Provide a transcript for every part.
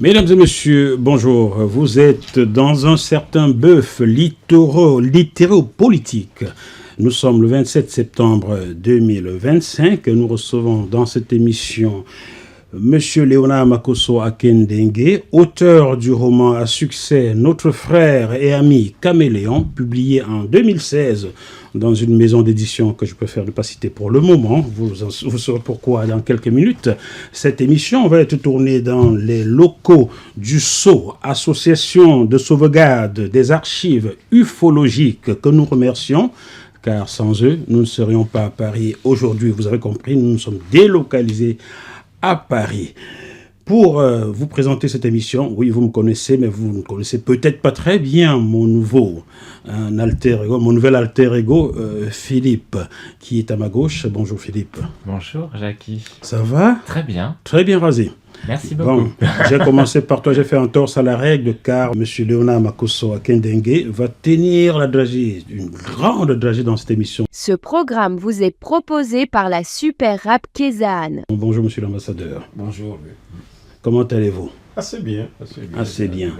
Mesdames et messieurs, bonjour. Vous êtes dans un certain bœuf littéro-politique. Nous sommes le 27 septembre 2025. Nous recevons dans cette émission Monsieur Léonard Makosso Akendengue, auteur du roman à succès Notre frère et ami Caméléon, publié en 2016 dans une maison d'édition que je préfère ne pas citer pour le moment. Vous saurez pourquoi dans quelques minutes. Cette émission va être tournée dans les locaux du SSAU, Association de sauvegarde des archives ufologiques, que nous remercions. Car sans eux, nous ne serions pas à Paris aujourd'hui. Vous avez compris, nous nous sommes délocalisés à Paris. Pour vous présenter cette émission, oui, vous me connaissez, mais vous ne connaissez peut-être pas très bien mon nouvel alter ego, Philippe, qui est à ma gauche. Bonjour Philippe. Bonjour Jackie. Ça va? Très bien. Très bien rasé. Merci beaucoup. Bon, j'ai commencé par toi, j'ai fait un torse à la règle, car M. Léonard Makosso Akendengue va tenir la dragée, une grande dragée dans cette émission. Ce programme vous est proposé par la Super Rap Kézanne. Bonjour M. l'ambassadeur. Bonjour. Comment allez-vous? Assez bien. Assez bien. Et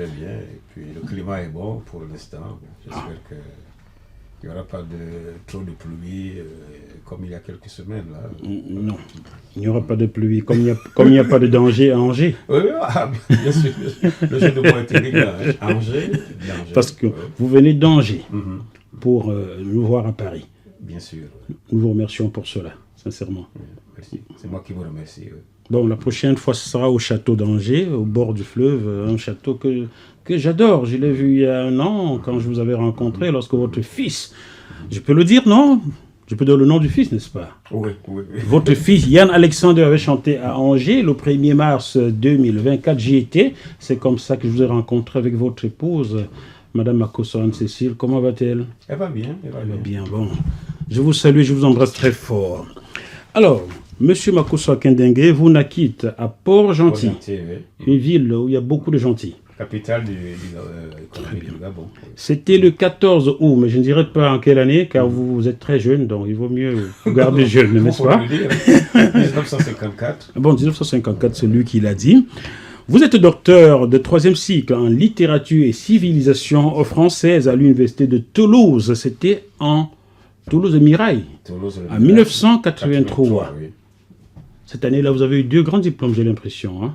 puis le climat est bon pour l'instant. J'espère qu'il n'y aura pas trop de pluie comme il y a quelques semaines. Là. Non, il n'y aura pas de pluie. Comme il n'y a pas de danger à Angers. Oui, bien sûr. Le jeu de mots est terrible. Angers, danger. Parce que vous venez d'Angers pour nous voir à Paris. Bien sûr. Nous vous remercions pour cela, sincèrement. Merci. C'est moi qui vous remercie. Bon, la prochaine fois, ce sera au château d'Angers, au bord du fleuve, un château que j'adore. Je l'ai vu il y a un an, quand je vous avais rencontré, lorsque votre fils, je peux le dire, non? Je peux dire le nom du fils, n'est-ce pas? Oui. Votre fils, Yann Alexander, avait chanté à Angers le 1er mars 2024. J'y étais. C'est comme ça que je vous ai rencontré avec votre épouse, Madame Makosso Anne-Cécile. Comment va-t-elle? Elle va bien. Elle va bien, bon. Je vous salue, je vous embrasse très fort. Alors, Monsieur Makosso Akendengue, vous naquîtes à Port-Gentil, une ville où il y a beaucoup de gentils. Capitale du Gabon. C'était le 14 août, mais je ne dirais pas en quelle année, car vous êtes très jeune, donc il vaut mieux vous garder jeune, n'est-ce pas? 1954. Bon, 1954, c'est lui qui l'a dit. Vous êtes docteur de 3e cycle en littérature et civilisation française à l'université de Toulouse. C'était en Toulouse-Mirail, en 1983. Oui. Cette année-là, vous avez eu 2 grands diplômes, j'ai l'impression. Hein?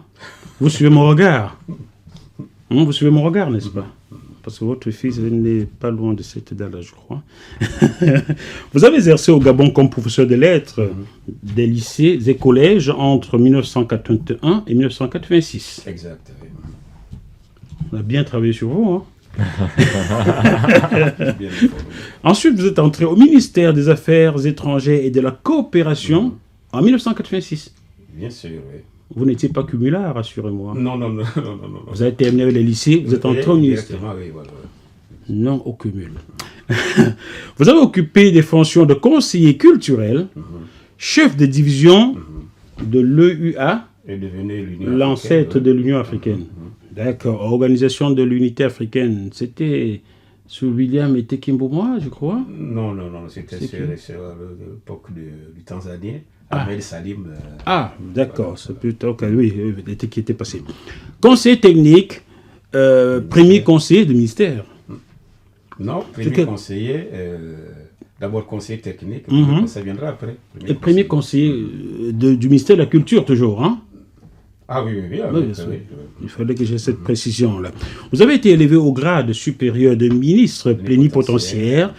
Vous suivez mon regard. Vous suivez mon regard, n'est-ce pas? Parce que votre fils n'est pas loin de cette idée-là, je crois. Vous avez exercé au Gabon comme professeur de lettres des lycées et collèges entre 1981 et 1986. Exact. Oui. On a bien travaillé sur vous. Ensuite, vous êtes entré au ministère des Affaires étrangères et de la coopération en 1986. Bien sûr, oui. Vous n'étiez pas cumulard, rassurez-moi. Non. Vous avez terminé les lycées, vous êtes entré au ministère. Oui, voilà. Non au cumul. Vous avez occupé des fonctions de conseiller culturel, chef de division de l'EUA, l'ancêtre de l'Union africaine. D'accord. Organisation de l'unité africaine. C'était sous William et Tekimbouma, je crois. Non. C'était sur l'époque du Tanzanien. Ahmed Salim. D'accord. C'est plutôt que l'été qui était passé. Conseiller technique, premier conseiller du ministère. Non, conseiller. D'abord conseiller technique, ça viendra après. Premier conseiller du ministère de la Culture, toujours, hein? Oui. Il fallait que j'ai cette précision-là. Vous avez été élevé au grade supérieur de ministre plénipotentiaire.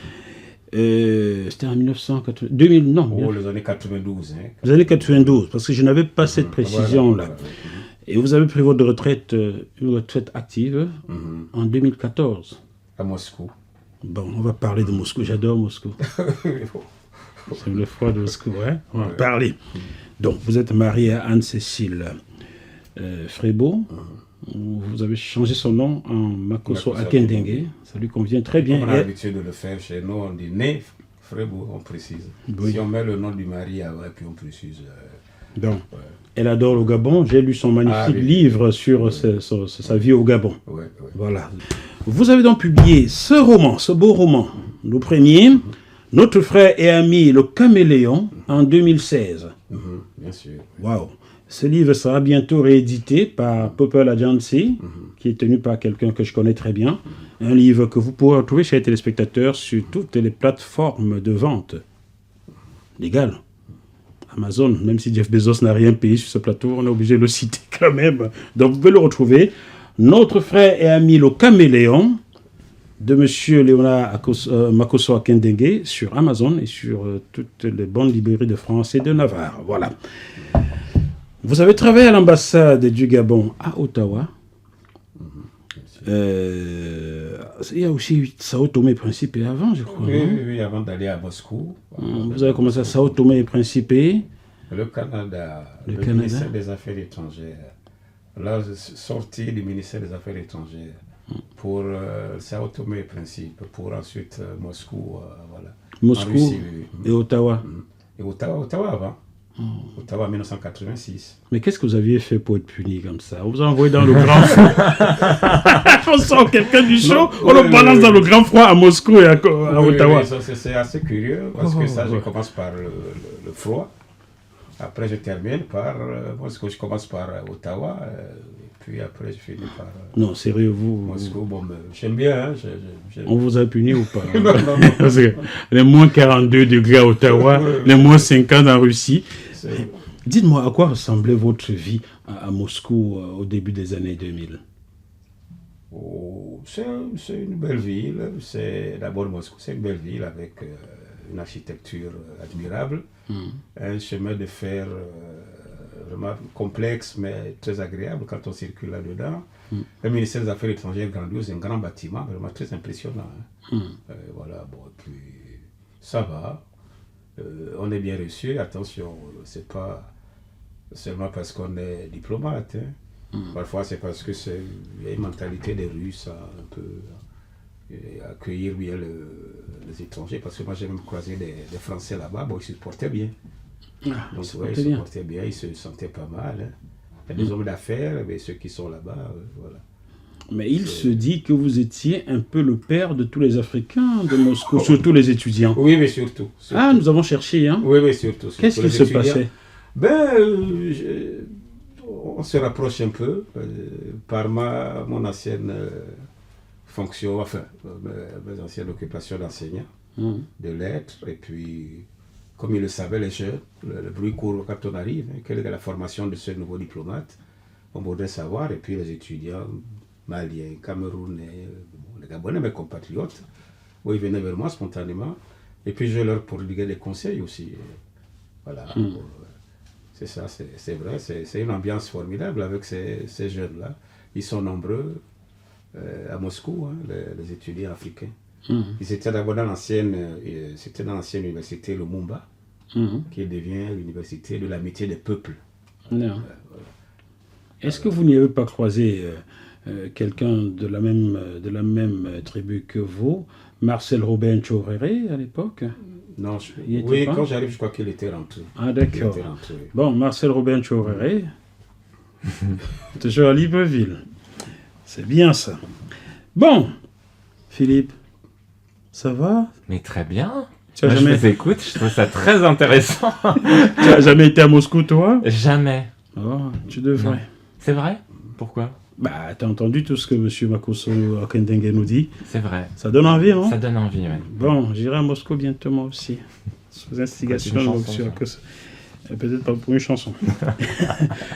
C'était en 1980. 2000, non. Les années 92. Les années 92, parce que je n'avais pas cette précision-là. Et vous avez pris votre retraite, une retraite active, en 2014. À Moscou. Bon, on va parler de Moscou. J'adore Moscou. C'est le froid de Moscou, hein? On va parler. Donc, vous êtes marié à Anne-Cécile Frébeau. Vous avez changé son nom en Makosso Akendengue. Ça lui convient très bien. On a l'habitude de le faire chez nous. On dit né Frébeau, on précise. Oui. Si on met le nom du mari, puis on précise. Donc, elle adore le Gabon. J'ai lu son magnifique livre sur sa vie au Gabon. Oui. Voilà. Vous avez donc publié ce beau roman, le premier, Notre frère et ami, le Caméléon, en 2016. Bien sûr. Waouh. Ce livre sera bientôt réédité par Popple Agency, qui est tenu par quelqu'un que je connais très bien. Un livre que vous pourrez retrouver chez les téléspectateurs sur toutes les plateformes de vente légales. Amazon, même si Jeff Bezos n'a rien payé sur ce plateau, on est obligé de le citer quand même. Donc vous pouvez le retrouver. Notre frère et ami le caméléon de M. Léonard Makosso Akindenge sur Amazon et sur toutes les bonnes librairies de France et de Navarre. Voilà. Vous avez travaillé à l'ambassade du Gabon à Ottawa. Il y a aussi Sao Tomé et Principe avant, je crois. Oui, avant d'aller à Moscou. Vous avez commencé à Sao Tomé et Principe. Le Canada, le Canada. ministère des Affaires étrangères. Là, sorti du ministère des Affaires étrangères pour Sao Tomé et Principe, pour ensuite Moscou, voilà. Moscou Russie, et Ottawa. Et Ottawa avant. Ottawa en 1986. Mais qu'est-ce que vous aviez fait pour être puni comme ça? On vous a envoyé dans le grand froid. On sort quelqu'un du show, on le balance dans le grand froid à Moscou et à Ottawa. Oui, c'est assez curieux parce que ça, je commence par le froid. Après, je termine par Moscou. Je commence par Ottawa. Et puis après, je finis par Non, sérieux, vous. Moscou. Bon, j'aime bien. Hein, On vous a puni ou pas? non. Parce que les moins 42 degrés à Ottawa, les moins 50 en Russie. Dites-moi, à quoi ressemblait votre vie à Moscou au début des années 2000? C'est une belle ville. D'abord Moscou, c'est une belle ville avec une architecture admirable, un chemin de fer vraiment complexe mais très agréable quand on circule là-dedans. Le ministère des Affaires étrangères grandiose, un grand bâtiment vraiment très impressionnant. Voilà, bon, et puis ça va. On est bien reçu, attention, c'est pas seulement parce qu'on est diplomate. Parfois c'est parce que il y a une mentalité des Russes un peu accueillir bien les étrangers, parce que moi j'ai même croisé des Français là-bas, bon ils se portaient bien. Donc ils se portaient bien, ils se sentaient pas mal. Hein. Il y a des hommes d'affaires, mais ceux qui sont là-bas, voilà. Mais il se dit que vous étiez un peu le père de tous les Africains de Moscou, surtout les étudiants. Oui, mais surtout. Ah, nous avons cherché, hein? Oui, surtout. Qu'est-ce qui se passait? On se rapproche un peu par mon ancienne fonction, enfin, mes anciennes occupations d'enseignant, de lettres, et puis, comme ils le savaient, les jeunes, le bruit court quand on arrive, hein, quelle est la formation de ce nouveau diplomate, on voudrait savoir, et puis les étudiants maliens, camerounais, les Gabonais, mes compatriotes, où ils venaient vers moi spontanément, et puis je leur prodiguais des conseils aussi. Voilà. C'est ça, c'est vrai, c'est une ambiance formidable avec ces jeunes-là. Ils sont nombreux à Moscou, hein, les étudiants africains. Ils étaient d'abord dans l'ancienne université Lumumba, qui devient l'université de l'amitié des peuples. Non. Voilà. Est-ce que vous n'y avez pas croisé quelqu'un de la même tribu que vous, Marcel Robin Tchoréré à l'époque? Non, oui, quand j'arrive, je crois qu'il était rentré. Ah, d'accord. Bon, Marcel Robin Tchoréré, toujours à Libreville. C'est bien ça. Bon, Philippe, ça va? Mais très bien. Je vous écoute, je trouve ça très intéressant. Tu n'as jamais été à Moscou, toi? Jamais. Oh, tu devrais. Non. C'est vrai? Pourquoi? Bah, t'as entendu tout ce que M. Makosso Akindenge nous dit. C'est vrai. Ça donne envie, non? Ça donne envie, oui. Bon, j'irai à Moscou bientôt, moi aussi. Sous instigation de M. Makosso. Peut-être pas pour une chanson.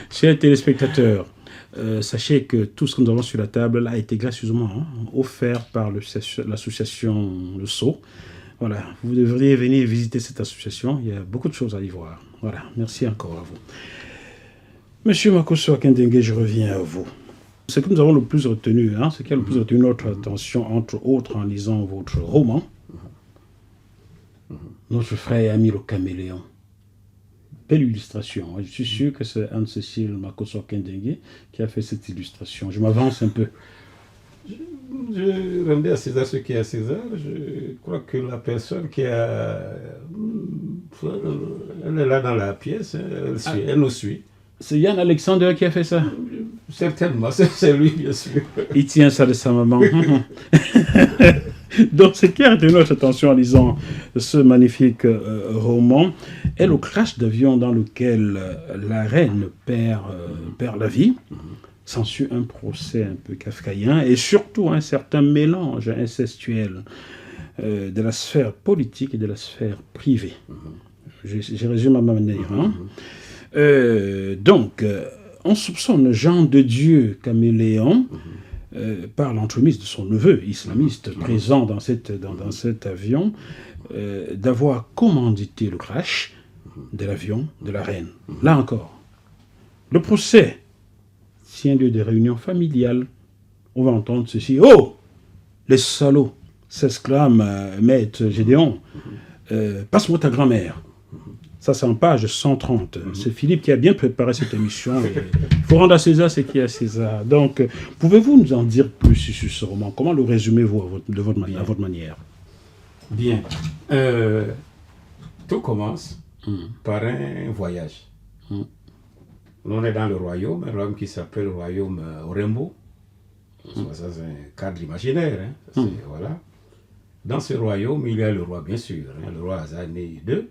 Chers téléspectateurs, sachez que tout ce que nous avons sur la table là, a été gracieusement offert par l'association Le Sceau. Voilà, vous devriez venir visiter cette association. Il y a beaucoup de choses à y voir. Voilà, merci encore à vous. Monsieur Makosso Akindenge, je reviens à vous. Ce que nous avons le plus retenu, ce qui a le plus retenu notre attention, entre autres en lisant votre roman, Notre frère et ami le caméléon. Belle illustration. Je suis sûr que c'est Anne-Cécile Makosso Akindenge qui a fait cette illustration. Je m'avance un peu. Je rendais à César ce qui est à César. Je crois que la personne qui a... Elle est là dans la pièce, elle nous suit. C'est Yann Alexander qui a fait ça? Certainement, c'est lui, bien sûr. Il tient ça de sa maman. Donc, ce qui a retenu notre attention en lisant ce magnifique roman est le crash d'avion dans lequel la reine perd la vie. S'ensuit un procès un peu kafkaïen et surtout un certain mélange incestuel de la sphère politique et de la sphère privée. Je résume à ma manière. Hein. Donc, on soupçonne Jean de Dieu Caméléon par l'entremise de son neveu islamiste présent dans cet avion d'avoir commandité le crash de l'avion de la reine. Là encore, le procès tient lieu de réunions familiales. On va entendre ceci. « Oh, les salauds !» s'exclame Maître Gédéon. « Passe-moi ta grand-mère !» Ça, c'est en page 130. C'est Philippe qui a bien préparé cette émission. Il faut rendre à César ce qui est à César. Donc, pouvez-vous nous en dire plus sur ce roman? Comment le résumez-vous à votre manière? Bien. Tout commence par un voyage. On est dans le royaume, un royaume qui s'appelle le royaume Orembo. Ça, c'est un cadre imaginaire. Hein. Voilà. Dans ce royaume, il y a le roi, bien sûr, hein, le roi Azané II,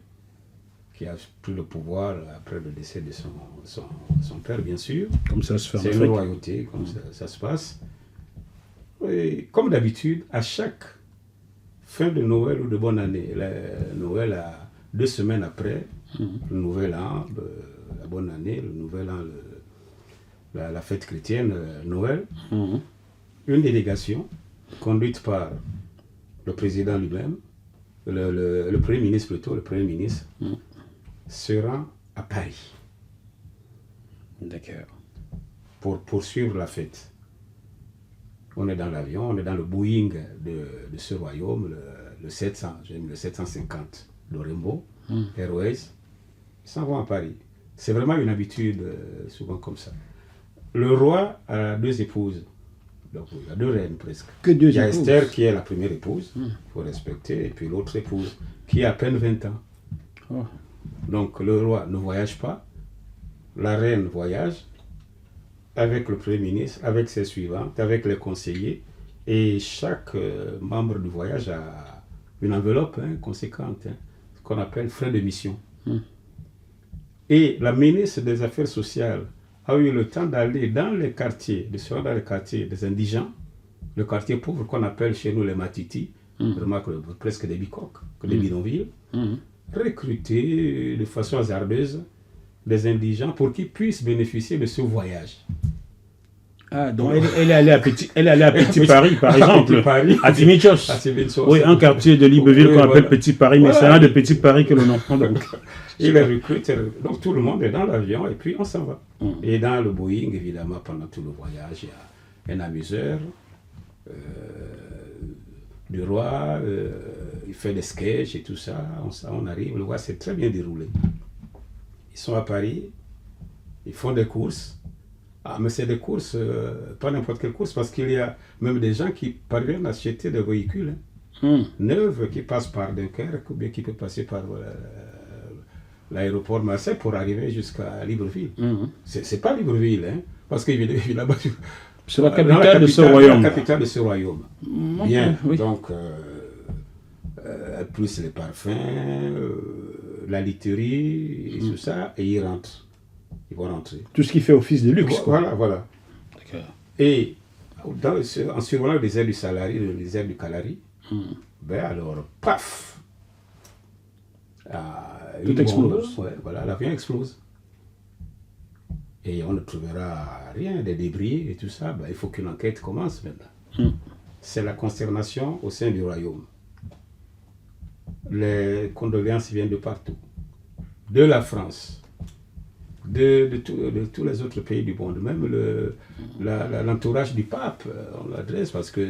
qui a pris le pouvoir après le décès de son père, bien sûr. Comme ça se fait en C'est Afrique. une royauté, comme ça se passe. Et comme d'habitude, à chaque fin de Noël ou de bonne année, Noël à 2 semaines après, le nouvel an, la bonne année, le nouvel an, la fête chrétienne, Noël, une délégation conduite par le président lui-même, le Premier ministre plutôt, le Premier ministre, se rend à Paris. D'accord. Pour poursuivre la fête. On est dans l'avion, on est dans le Boeing de ce royaume, le 750 d'Orembo, Airways. Ils s'en vont à Paris. C'est vraiment une habitude, souvent comme ça. Le roi a 2 épouses. Donc il y a 2 reines presque. Que 2 il y a épouses. Esther qui est la première épouse, il faut respecter, et puis l'autre épouse qui a à peine 20 ans. Oh. Donc le roi ne voyage pas, la reine voyage avec le Premier ministre, avec ses suivantes, avec les conseillers, et chaque membre du voyage a une enveloppe conséquente, ce qu'on appelle frais de mission. Et la ministre des Affaires sociales a eu le temps d'aller dans les quartiers, de se rendre dans les quartiers des indigents, le quartier pauvre qu'on appelle chez nous les Matiti, vraiment presque des bicoques, des bidonvilles, recruter de façon hasardeuse des indigents pour qu'ils puissent bénéficier de ce voyage. Ah, donc elle est allée à Petit Paris, par exemple, Petit Paris. à Timichos. Oui, un quartier de Libreville qu'on appelle Petit Paris, mais c'est là de Petit Paris que l'on entend donc. Il les recrute, donc tout le monde est dans l'avion et puis on s'en va. Et dans le Boeing, évidemment, pendant tout le voyage, il y a un amuseur du roi, il fait des sketchs et tout ça, on arrive, le roi s'est très bien déroulé. Ils sont à Paris, ils font des courses. Ah, mais c'est des courses, pas n'importe quelle course, parce qu'il y a même des gens qui parviennent à acheter des véhicules neufs qui passent par Dunkerque ou bien qui peuvent passer par l'aéroport Marseille pour arriver jusqu'à Libreville. C'est pas Libreville, parce qu'il est là-bas. C'est la capitale de ce royaume. La capitale de ce royaume. Bien, oui. donc, plus les parfums, la literie, et tout ça, et ils rentrent. Ils vont rentrer. Tout ce qui fait office de luxe. Voilà, voilà. D'accord. Et en survolant le désert le désert du Kalari, ben alors, paf, Tout explose. Voilà, l'avion explose. Et on ne trouvera rien, des débris et tout ça. Ben, il faut qu'une enquête commence maintenant. C'est la consternation au sein du royaume. Les condoléances viennent de partout. De la France, de tous les autres pays du monde, même l'entourage du pape, on l'adresse parce que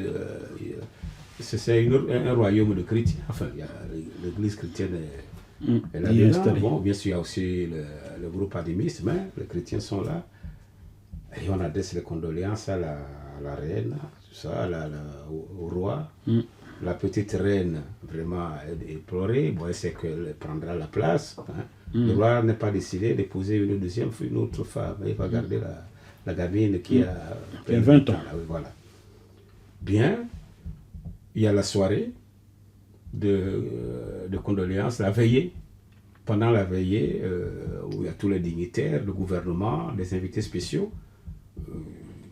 c'est un royaume de chrétiens. Enfin, l'église chrétienne est là dedans. Bon, bien sûr, il y a aussi le groupe animiste, mais les chrétiens sont là. Et on adresse les condoléances à la reine, tout ça, au roi. La petite reine, vraiment, est éplorée. Bon, elle sait qu'elle prendra la place. Le roi n'est pas décidé d'épouser une autre femme. Il va garder la gamine qui a 20 ans. Là, oui, voilà. Bien. il y a la soirée de condoléances, la veillée. Pendant la veillée, où il y a tous les dignitaires, le gouvernement, les invités spéciaux,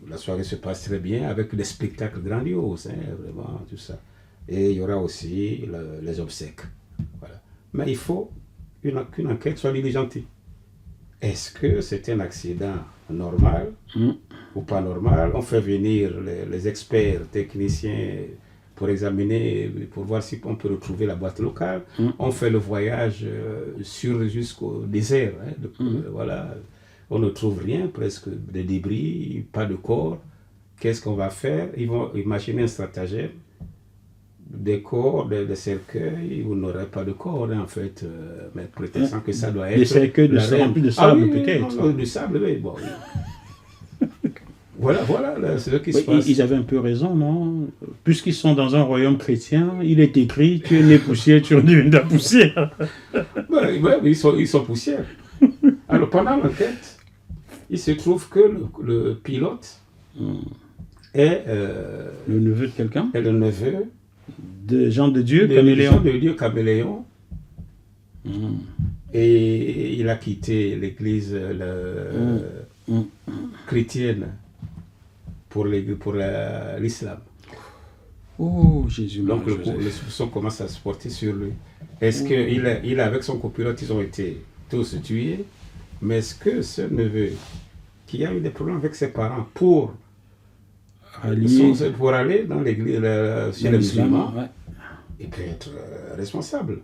la soirée se passe très bien avec des spectacles grandioses, vraiment, tout ça. Et il y aura aussi les obsèques. Voilà. Mais il faut qu'une enquête soit diligentée. Est-ce que c'est un accident normal ou pas normal? On fait venir les experts, techniciens pour examiner, pour voir si on peut retrouver la boîte locale. On fait le voyage jusqu'au désert. Voilà. On ne trouve rien, presque des débris, pas de corps. Qu'est-ce qu'on va faire? Ils vont imaginer un stratagème. Des corps, des cercueils, vous n'aurez pas de corps en fait, mais prétextant que ça doit être... Des cercueils remplis de sable oui, peut-être. Non, du sable, oui, bon. Voilà, c'est ce qui se passe. Ils avaient un peu raison, non? Puisqu'ils sont dans un royaume chrétien, il est écrit, tu es né poussière, tu redeviens de la poussière. Ils sont poussières. Alors pendant l'enquête, il se trouve que le pilote est... le neveu de quelqu'un? Est le neveu de Jean de Dieu, Caméléon. Jean de Dieu, Caméléon. Et il a quitté l'église chrétienne pour l'islam. Oh, Jésus. Donc les soupçons commencent à se porter sur lui. Est-ce qu'il avec son copilote, ils ont été tous tués? Mais est-ce que ce neveu, qui a eu des problèmes avec ses parents pour aller dans l'église chez les musulmans, il peut être responsable.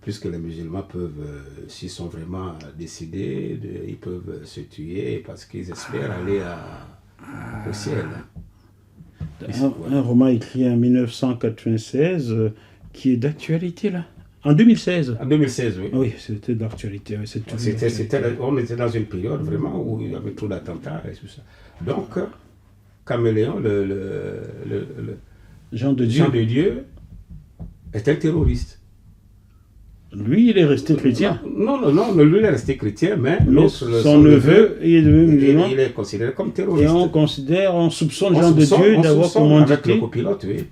Puisque les musulmans peuvent, s'ils sont vraiment décidés, ils peuvent se tuer parce qu'ils espèrent aller au ciel. Un roman écrit en 1996 qui est d'actualité là. En 2016. En 2016, oui. Oui, c'était d'actualité. On était dans une période vraiment où il y avait trop d'attentats et tout ça. Donc, Caméléon, Jean de Dieu est un terroriste. Lui, il est resté chrétien. Non, lui, il est resté chrétien, mais son neveu, il est devenu musulman. Il est considéré comme terroriste. Et on soupçonne Jean de Dieu d'avoir commandité. Avec le copilote, oui.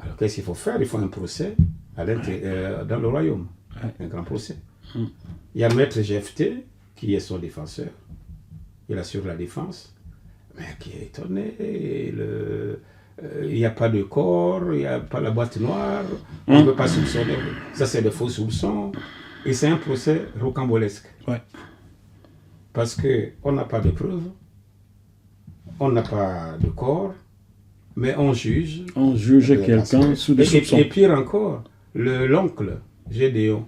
Alors, qu'est-ce qu'il faut faire? Il faut un procès dans le royaume. Un grand procès. Il y a Maître Jephté, qui est son défenseur. Il assure la défense. Mais qui est étonné. Il n'y a pas de corps, il n'y a pas la boîte noire, on ne peut pas soupçonner. Ça, c'est des faux soupçons. Et c'est un procès rocambolesque. Ouais. Parce qu'on n'a pas de preuves, on n'a pas de corps, mais on juge. On juge quelqu'un sous des soupçons. Et pire encore, l'oncle Gédéon,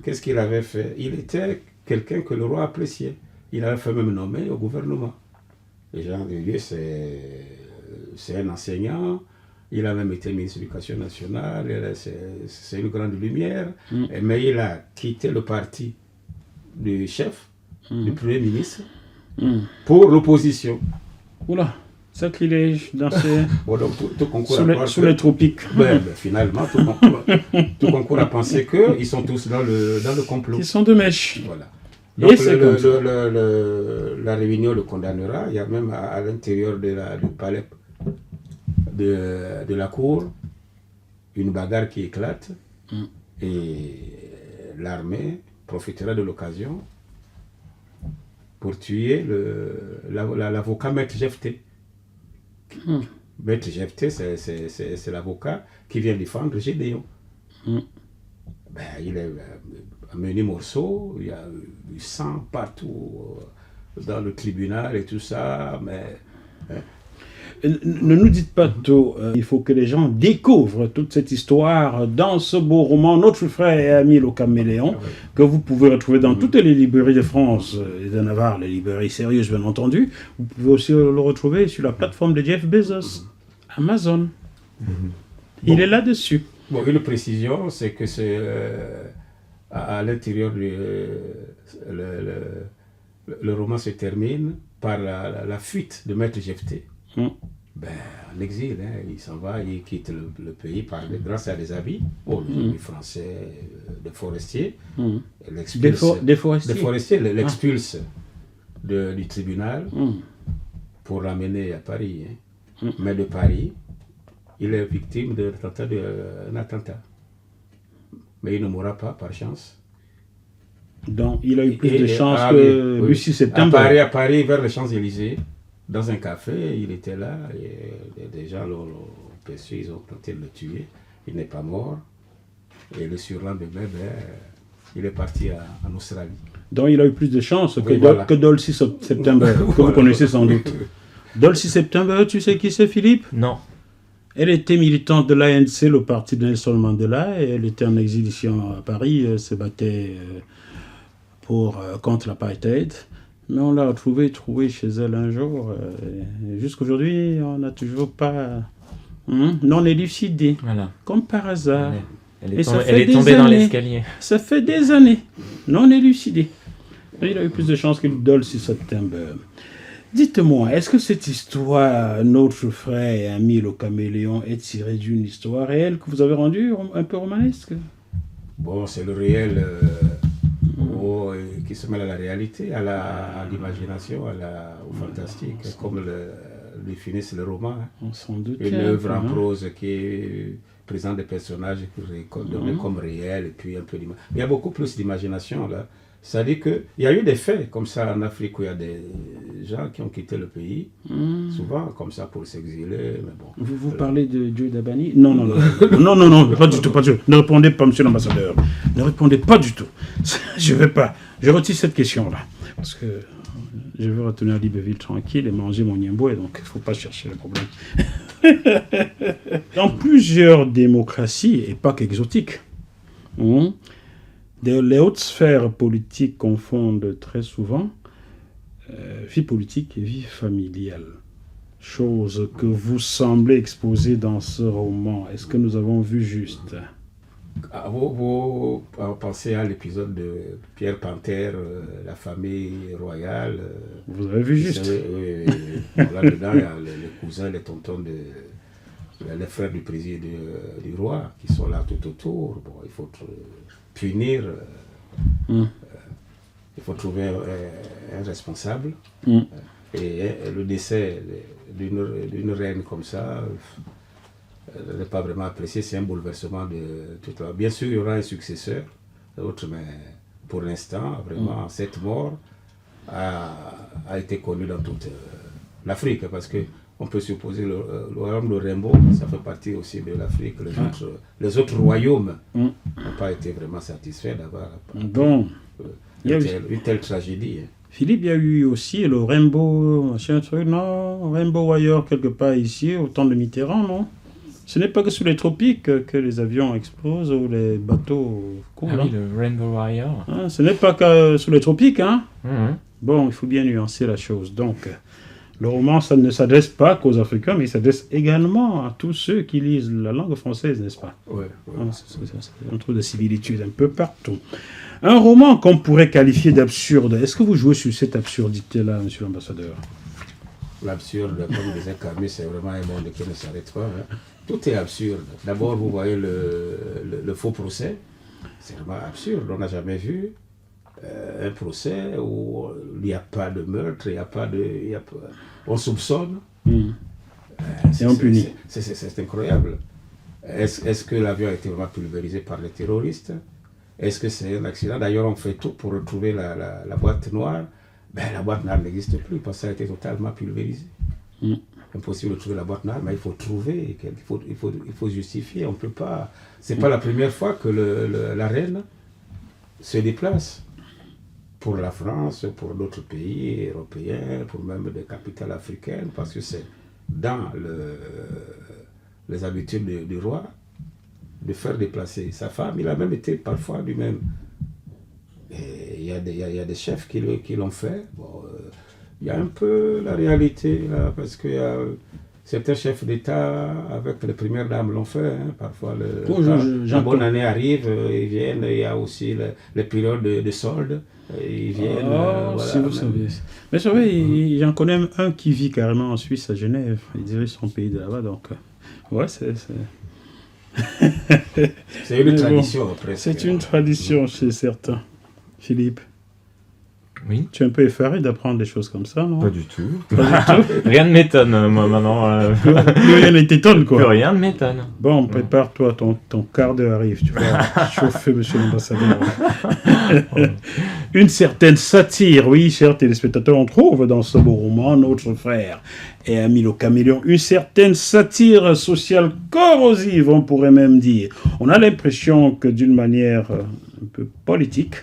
qu'est-ce qu'il avait fait? Il était quelqu'un que le roi appréciait. Il avait fait même nommer au gouvernement. Et Jean de Dieu, c'est un enseignant, il a même été ministre de l'Éducation nationale, c'est une grande lumière, mais il a quitté le parti du chef, du Premier ministre, pour l'opposition. Oula, sacrilège dans ces... Bon, donc, tout concourt sous les tropiques. Finalement, tout concourt à penser qu'ils sont tous dans le complot. Ils sont de mèche. Voilà. Donc, et la réunion le condamnera. Il y a même à l'intérieur du palais de la cour une bagarre qui éclate et l'armée profitera de l'occasion pour tuer l'avocat Maître Jephté. Maître Jephté, c'est l'avocat qui vient défendre Gédéon. Il est amené morceau, il y a du sang partout dans le tribunal et tout ça, mais... Ne nous dites pas tout, il faut que les gens découvrent toute cette histoire dans ce beau roman, Notre frère et ami le Caméléon, que vous pouvez retrouver dans toutes les librairies de France et de Navarre, les librairies sérieuses bien entendu. Vous pouvez aussi le retrouver sur la plateforme de Jeff Bezos, Amazon. Il est là-dessus. Bon, une précision, c'est que c'est à l'intérieur le roman se termine par la fuite de Maître Jephté. En exil, il s'en va, il quitte le pays grâce à des habits, des Français, des forestiers. Des forestiers. Des forestiers l'expulsent du tribunal pour l'amener à Paris. Mais de Paris, il est victime d'un attentat. Mais il ne mourra pas, par chance. Donc, il a eu plus de chance que Lucie Septembre. À Paris, vers les Champs-Élysées, dans un café, il était là, et des gens l'ont perçu, ils ont tenté de le tuer. Il n'est pas mort. Et le surlendemain, il est parti en Australie. Donc, il a eu plus de chance Voilà. que Dulcie September, que vous connaissez sans doute. Dulcie September, tu sais qui c'est, Philippe? Non. Elle était militante de l'ANC, le parti de Nelson Mandela, et elle était en exilation à Paris, elle se battait contre l'apartheid. Mais on l'a retrouvée chez elle un jour. Jusqu'aujourd'hui, on n'a toujours pas... non élucidé, Voilà. comme par hasard. Ouais. Et ça fait Elle est des tombée dans années. l'escalier. Ça fait des années, non élucidé. Il a eu plus de chance que Dulcie September. Dites-moi, est-ce que cette histoire, notre frère et ami le caméléon, est tirée d'une histoire réelle que vous avez rendue un peu romanesque? Bon, c'est le réel qui se mêle à la réalité, à l'imagination, au fantastique, comme le définissent le roman. On s'en doute. Une œuvre en prose qui est présente des personnages donnés comme réels, et puis un peu d'image. Il y a beaucoup plus d'imagination là. C'est-à-dire qu'il y a eu des faits comme ça en Afrique où il y a des gens qui ont quitté le pays, souvent comme ça pour s'exiler. Mais bon. Vous parlez de Joe Dabani? Non, non, pas du tout, pas du tout. Ne répondez pas, monsieur l'ambassadeur. Ne répondez pas du tout. Je ne vais pas. Je retire cette question-là. Parce que je veux retourner à Libreville tranquille et manger mon niembo, et donc il ne faut pas chercher le problème. Dans plusieurs démocraties, et pas qu'exotiques, les hautes sphères politiques confondent très souvent vie politique et vie familiale. Chose que vous semblez exposer dans ce roman. Est-ce que nous avons vu juste? Vous pensez à l'épisode de Pierre Panthère, la famille royale. Vous avez vu juste. Oui. Là-dedans, il y a les cousins, les tontons, les frères du président du roi qui sont là tout autour. Bon, il faut punir, il faut trouver un responsable. Et le décès d'une reine comme ça n'est pas vraiment apprécié, c'est un bouleversement de tout. Bien sûr, il y aura un successeur, l'autre, mais pour l'instant, vraiment, cette mort a été connue dans toute l'Afrique, parce que on peut supposer le royaume de Rainbow, ça fait partie aussi de l'Afrique. Les autres royaumes n'ont pas été vraiment satisfaits d'avoir une telle tragédie. Philippe, il y a eu aussi le Rainbow, Rainbow Warrior quelque part ici, au temps de Mitterrand, non? Ce n'est pas que sous les tropiques que les avions explosent ou les bateaux coulent. Ah oui, le Rainbow Warrior. Ce n'est pas que sous les tropiques, hein? Bon, il faut bien nuancer la chose. Donc, le roman, ça ne s'adresse pas qu'aux Africains, mais il s'adresse également à tous ceux qui lisent la langue française, n'est-ce pas? Oui. On trouve des similitudes un peu partout. Un roman qu'on pourrait qualifier d'absurde. Est-ce que vous jouez sur cette absurdité-là, monsieur l'ambassadeur? L'absurde, comme disait Camus, c'est vraiment un monde qui ne s'arrête pas. Tout est absurde. D'abord, vous voyez le faux procès. C'est vraiment absurde. On n'a jamais vu un procès où il n'y a pas de meurtre, on soupçonne. Et on punit. C'est incroyable. Est-ce que l'avion a été vraiment pulvérisé par les terroristes? Est-ce que c'est un accident? D'ailleurs, on fait tout pour retrouver la boîte noire. La boîte noire n'existe plus parce que ça a été totalement pulvérisé. Impossible de trouver la boîte noire, mais il faut trouver, il faut justifier. On peut pas. C'est pas la première fois que la reine se déplace pour la France, pour d'autres pays européens, pour même des capitales africaines, parce que c'est dans les habitudes du roi de faire déplacer sa femme. Il a même été parfois lui-même. Il y a des chefs qui l'ont fait. Bon, il y a un peu la réalité là, parce que certains chefs d'État avec les premières dames l'ont fait. Parfois, la bonne année arrive, ils viennent. Il y a aussi les périodes de soldes. Ils viennent. Voilà, si vous savez. Mais vous savez, j'en connais un qui vit carrément en Suisse, à Genève. Il dirige son pays de là-bas. Donc, ouais, c'est une tradition, presque. C'est une tradition chez certains. Philippe? Oui. Tu es un peu effaré d'apprendre des choses comme ça, non? Pas du tout. Pas du tout. Rien ne m'étonne, moi, maintenant. Plus rien ne t'étonne, Plus quoi. rien ne m'étonne. Bon, prépare-toi, ton quart d'heure arrive, tu vas chauffer, monsieur l'ambassadeur. Une certaine satire, oui, chers téléspectateurs, on trouve dans ce beau roman, notre frère et ami le caméléon, une certaine satire sociale corrosive, on pourrait même dire. On a l'impression que d'une manière un peu politique,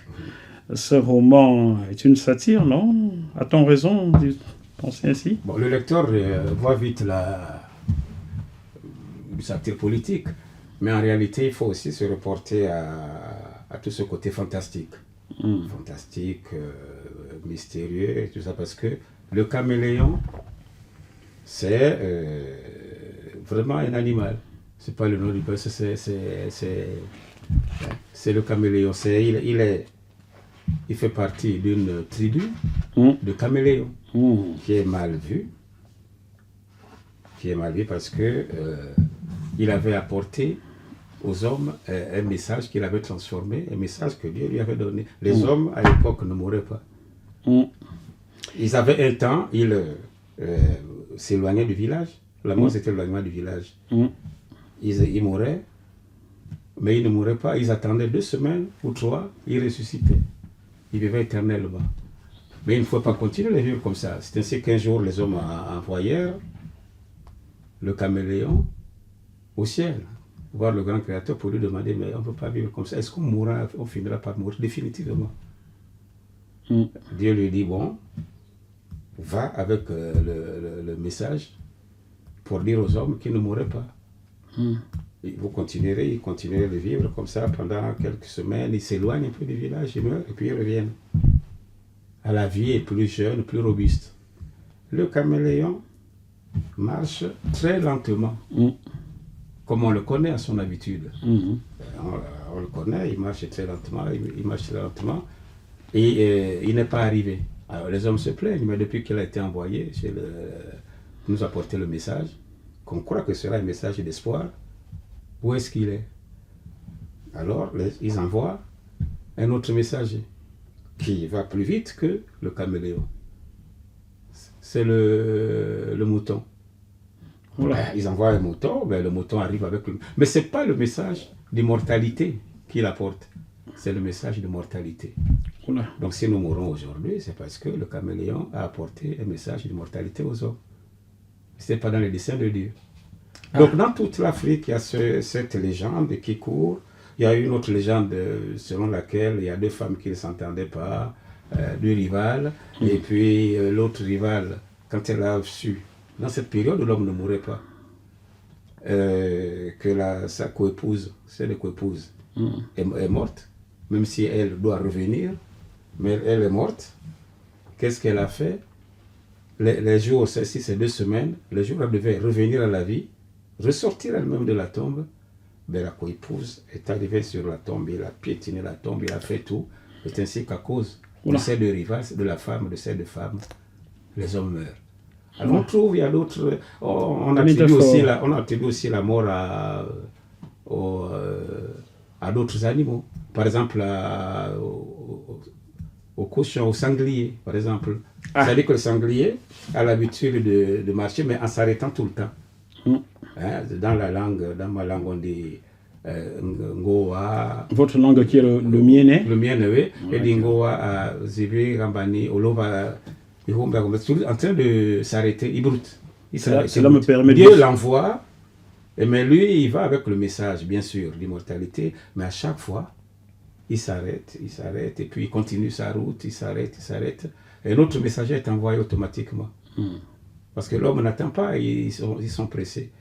ce roman est une satire, non? A-t-on raison de penser ainsi? Bon, le lecteur voit vite la satire politique, mais en réalité, il faut aussi se reporter à tout ce côté fantastique. Fantastique, mystérieux, et tout ça, parce que le caméléon, c'est vraiment un animal. C'est pas le nom du peuple, c'est le caméléon. Il fait partie d'une tribu de caméléons qui est mal vu. Qui est mal vu parce que il avait apporté aux hommes un message qu'il avait transformé, un message que Dieu lui avait donné. Les hommes, à l'époque, ne mouraient pas. Ils avaient un temps, ils s'éloignaient du village. La mort, c'était l'éloignement du village. Ils mouraient, mais ils ne mouraient pas. Ils attendaient 2 semaines ou 3, ils ressuscitaient. Ils vivaient éternellement. Mais il ne faut pas continuer à vivre comme ça. C'est ainsi qu'un jour, les hommes envoyèrent le caméléon au ciel, voir le grand créateur pour lui demander, mais on ne peut pas vivre comme ça. Est-ce qu'on mourra, on finira par mourir définitivement? Dieu lui dit, bon, va avec le message pour dire aux hommes qu'ils ne mourraient pas. Vous continuerez, ils continueront de vivre comme ça pendant quelques semaines. Ils s'éloignent un peu du village, ils meurent et puis ils reviennent à la vie plus jeune, plus robuste. Le caméléon marche très lentement, comme on le connaît à son habitude. On le connaît, il marche très lentement, et il n'est pas arrivé. Alors les hommes se plaignent, mais depuis qu'il a été envoyé, nous apporter le message, qu'on croit que ce sera un message d'espoir, où est-ce qu'il est? Alors ils envoient un autre messager qui va plus vite que le caméléon. C'est le mouton. Voilà. Ils envoient un mouton, le mouton arrive avec le... Mais ce n'est pas le message d'immortalité qu'il apporte, c'est le message de mortalité. Voilà. Donc si nous mourons aujourd'hui, c'est parce que le caméléon a apporté un message d'immortalité aux hommes. Ce n'est pas dans les desseins de Dieu. Donc dans toute l'Afrique, il y a cette légende qui court. Il y a une autre légende selon laquelle il y a 2 femmes qui ne s'entendaient pas, 2 rivales, et puis l'autre rivale, quand elle a su, dans cette période où l'homme ne mourait pas, que sa coépouse, celle coépouse, est morte, même si elle doit revenir, mais elle est morte. Qu'est-ce qu'elle a fait? Les jours, si c'est 2 semaines, les jours où elle devait revenir à la vie, ressortir elle-même de la tombe, la coépouse est arrivée sur la tombe, il a piétiné la tombe, il a fait tout. C'est ainsi qu'à cause de ces 2 rivales, de la femme, de ces 2 femmes, les hommes meurent. Alors on trouve, il y a d'autres... On attribue aussi la mort à d'autres animaux. Par exemple, au cochon, au sanglier, par exemple. C'est-à-dire que le sanglier a l'habitude de marcher, mais en s'arrêtant tout le temps. Dans ma langue, on dit Ngoa. Votre langue qui est le mienné? Le mienné, oui. Et dit Ngoa, Zibi, Rambani, Olova, Ihumba, en train de s'arrêter, il broute. Cela me permet de... Dieu l'envoie, mais lui, il va avec le message, bien sûr, l'immortalité, mais à chaque fois, il s'arrête, et puis il continue sa route, il s'arrête. Et un autre messager est envoyé automatiquement. Parce que l'homme n'attend pas, ils sont pressés.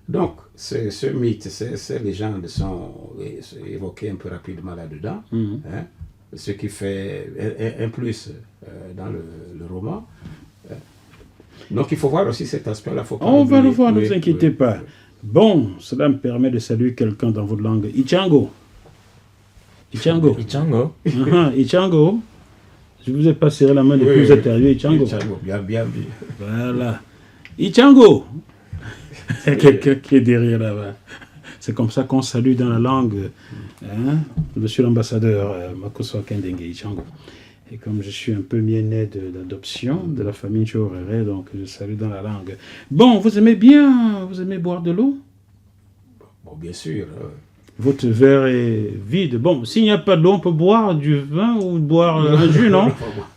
Donc, ce mythe, ces légendes sont évoquées un peu rapidement là-dedans, ce qui fait un plus dans le roman. Donc, il faut voir aussi cet aspect-là. On va le voir, ne vous inquiétez pas. Bon, cela me permet de saluer quelqu'un dans votre langue. Ichango. Ichango. Ichango. Je vous ai pas serré la main depuis que vous êtes arrivé, Ichango. Ichango, bien. Voilà. Ichango. Il y a quelqu'un qui est derrière là-bas. C'est comme ça qu'on salue dans la langue, monsieur l'ambassadeur Makosso Akindenge, Ichango. Et comme je suis un peu né d'adoption de la famille Choréré, donc je salue dans la langue. Bon, vous aimez boire de l'eau? Bon, bien sûr. Votre verre est vide. Bon, s'il n'y a pas d'eau, on peut boire du vin ou boire un jus, non?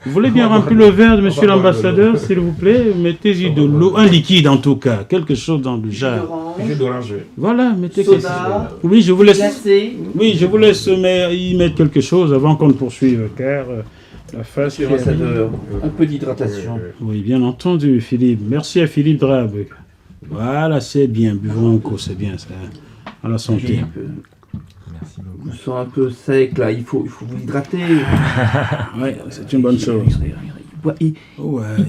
Vous voulez bien remplir le verre de monsieur l'ambassadeur, s'il vous plaît? Mettez-y de l'eau, un liquide en tout cas, quelque chose dans le genre. Jus d'orange. Voilà, mettez Soda. quelque chose. Oui, je vous laisse. Glacé. Oui, je vous laisse y mettre quelque chose avant qu'on ne poursuive, car la face. Monsieur l'ambassadeur, un peu d'hydratation. Oui, bien entendu, Philippe. Merci à Philippe Drab. Voilà, c'est bien. Buvons un coup, c'est bien ça. À la santé. Philippe, Merci je beaucoup. me sens un peu sec là, il faut vous hydrater. Oui, c'est une bonne chose. Il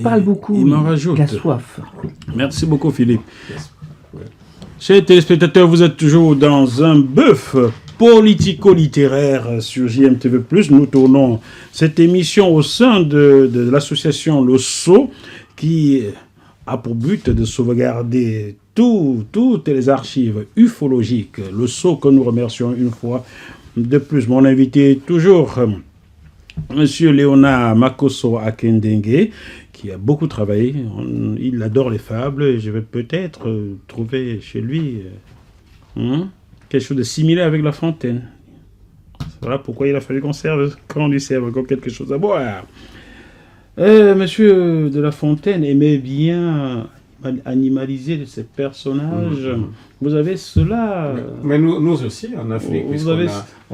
parle beaucoup, Il m'en rajoute. il a soif. Merci beaucoup, Philippe. Chers téléspectateurs, vous êtes toujours dans un bœuf politico-littéraire sur JMTV+. Nous tournons cette émission au sein de l'association Le Sceau qui a pour but de sauvegarder toutes les archives ufologiques. Le Sceau que nous remercions une fois de plus. Mon invité est toujours Monsieur Léonard Makosso Akendengue, qui a beaucoup travaillé. Il adore les fables et je vais peut-être trouver chez lui quelque chose de similaire avec La Fontaine. Voilà pourquoi il a fallu qu'on lui serve encore quelque chose à boire. Monsieur de La Fontaine aimait bien animaliser de ces personnages. Vous avez cela. Mais nous aussi, en Afrique, Vous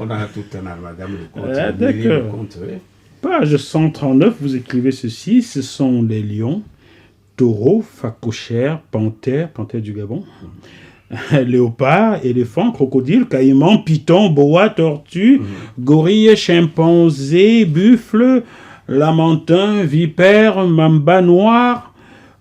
on a tout un amalgame de contes. Ah, des livres d'accord. de contes, oui. Page 139, vous écrivez ceci. Ce sont les lions, taureaux, phacochères, panthères du Gabon, léopards, éléphants, crocodiles, caïmans, pythons, boas, tortues, gorilles, chimpanzés, buffles, lamantins, vipères, mamba noir,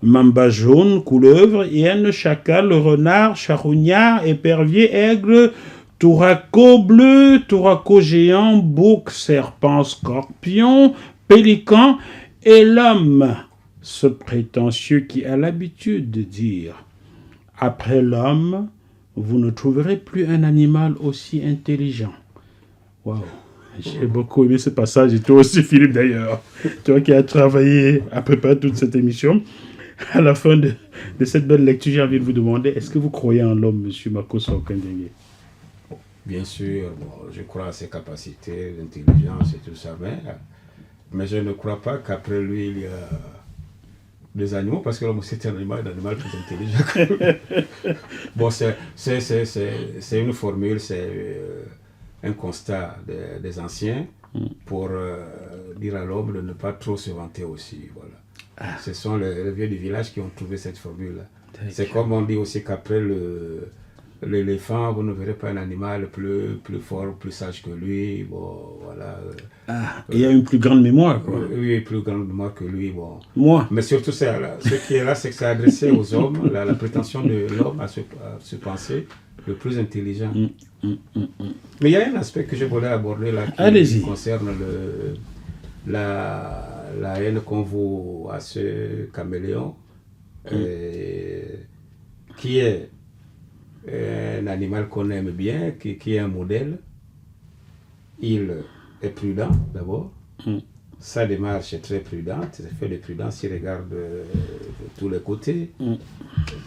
mamba jaune, couleuvre, hyène, chacal, renard, charognard, épervier, aigle, touraco bleu, touraco géant, bouc, serpent, scorpion, pélican et l'homme, ce prétentieux qui a l'habitude de dire « Après l'homme, vous ne trouverez plus un animal aussi intelligent. » Waouh, j'ai beaucoup aimé ce passage, et toi aussi Philippe d'ailleurs, toi qui as travaillé à peu près toute cette émission. À la fin de cette belle lecture, j'ai envie de vous demander, est-ce que vous croyez en l'homme, monsieur Makosso Akendengue? Bien sûr, bon, je crois à ses capacités d'intelligence et tout ça, mais je ne crois pas qu'après lui, il y a des animaux, parce que l'homme, c'est un animal plus intelligent que lui. Bon, c'est une formule, c'est un constat des anciens pour dire à l'homme de ne pas trop se vanter aussi, voilà. Ce sont les vieux du village qui ont trouvé cette formule-là. C'est comme on dit aussi qu'après l'éléphant, vous ne verrez pas un animal plus fort, plus sage que lui. Bon, voilà. Il y a une plus grande mémoire, quoi. Oui, plus grande mémoire que lui. Bon. Moi. Mais surtout, ce qui est là, c'est que c'est adressé aux hommes, la prétention de l'homme à se penser le plus intelligent. Mais il y a un aspect que je voulais aborder là qui concerne la haine qu'on voit à ce caméléon, qui est un animal qu'on aime bien, qui est un modèle. Il est prudent d'abord. Sa démarche est très prudente. Il fait de prudence, il regarde de tous les côtés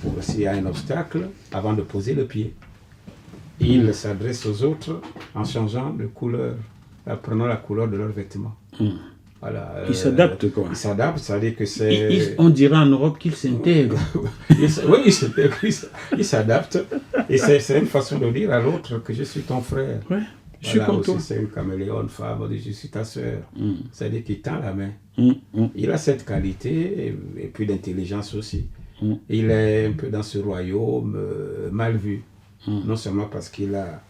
pour s'il y a un obstacle avant de poser le pied. Il s'adresse aux autres en changeant de couleur, en prenant la couleur de leurs vêtements. Voilà, il s'adapte, quoi. Il s'adapte, ça veut dire que c'est... On dirait en Europe qu'il s'intègre. Oui, il s'intègre, il s'adapte. Et c'est une façon de dire à l'autre que je suis ton frère. Ouais, je suis comme toi. C'est une caméléon, une femme, on dit je suis ta sœur. C'est-à-dire qu'il tend la main. Il a cette qualité, et puis d'intelligence aussi. Il est un peu dans ce royaume mal vu. Non seulement parce qu'il a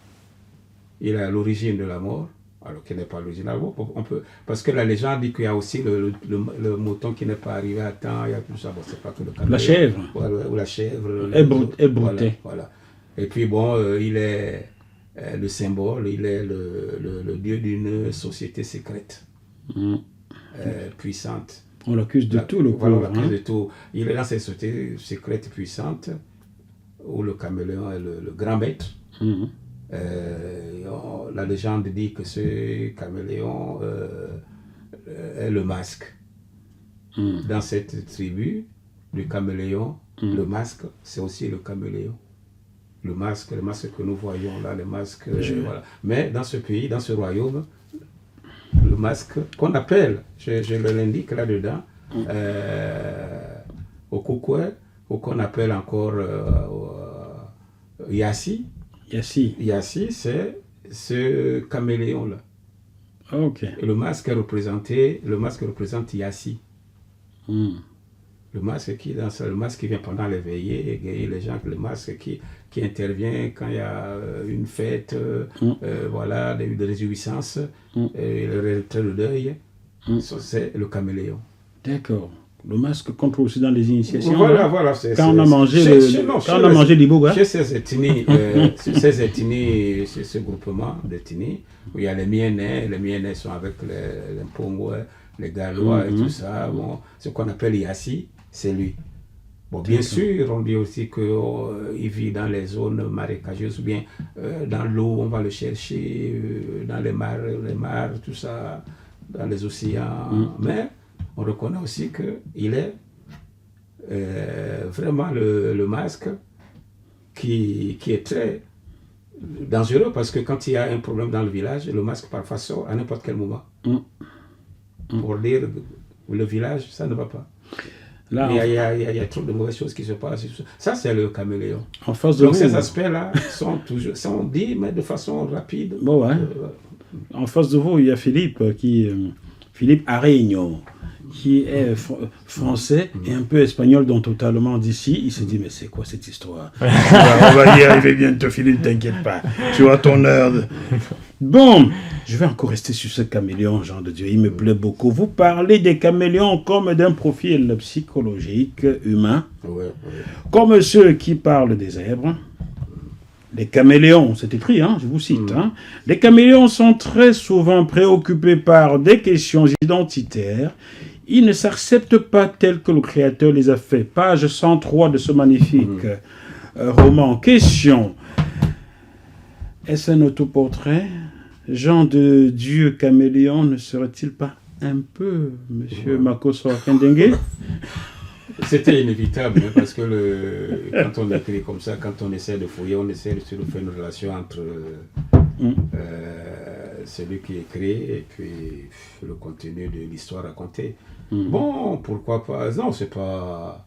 l'origine de la mort, alors qu'il n'est pas l'original. Parce que la légende dit qu'il y a aussi le mouton qui n'est pas arrivé à temps, il y a tout ça. Bon, c'est pas que le caméléon. La chèvre. Ou la chèvre. Est broutée. Voilà. Et puis bon, il est le symbole, il est le dieu d'une société secrète, puissante. On l'accuse de tout, le pauvre. Voilà, on l'accuse de tout. Il est dans cette société secrète puissante, où le caméléon est le grand maître. La légende dit que ce caméléon est le masque. Dans cette tribu du caméléon, le masque, c'est aussi le caméléon. Le masque que nous voyons là, les masques, voilà. Mais dans ce pays, dans ce royaume, le masque qu'on appelle, je l'indique là-dedans, au Koukoué, ou qu'on appelle encore Yassi. Yassi, c'est ce caméléon-là. Ok. Et le masque représente Yassi. Le masque qui vient pendant les veillées, égayer les gens, le masque qui intervient quand il y a une fête, voilà, des réjouissances, le retrait de deuil, ça, c'est le caméléon. D'accord. Le masque qu'on trouve aussi dans les initiations. Voilà. Quand on a mangé l'iboga. Chez ces ethnies, ce groupement d'ethnies, où il y a les Mienais sont avec les Mpongwe, les Gallois et tout ça. Bon, ce qu'on appelle Yassi, c'est lui. Bon, bien sûr, on dit aussi qu'il vit dans les zones marécageuses, ou bien dans l'eau, on va le chercher, dans les mares, tout ça, dans les océans. Mais on reconnaît aussi qu'il est vraiment le masque qui est très dangereux, parce que quand il y a un problème dans le village, le masque parfois sort à n'importe quel moment. Pour dire le village, ça ne va pas. Là, il y a trop de mauvaises choses qui se passent. Ça, c'est le caméléon. Donc ces aspects-là sont dits, mais de façon rapide. Bon, ouais. En face de vous, il y a Philippe Aregno, qui est français et un peu espagnol, donc totalement d'ici. Il s'est dit, mais c'est quoi cette histoire? On va y arriver bientôt, Philippe, t'inquiète pas. Tu as ton heure. Bon, je vais encore rester sur ce caméléon, Jean de Dieu. Il me plaît beaucoup. Vous parlez des caméléons comme d'un profil psychologique humain, comme ceux qui parlent des zèbres. Les caméléons, c'est écrit, je vous cite. Les caméléons sont très souvent préoccupés par des questions identitaires. Ils ne s'acceptent pas tels que le Créateur les a fait. Page 103 de ce magnifique roman. Question. Est-ce un autoportrait? Jean de Dieu caméléon ne serait-il pas un peu Monsieur Makosso Akindenge? C'était inévitable, parce que quand on écrit comme ça, quand on essaie de fouiller, on essaie de faire une relation entre celui qui écrit et puis le contenu de l'histoire racontée. Bon, pourquoi pas? Non, c'est pas...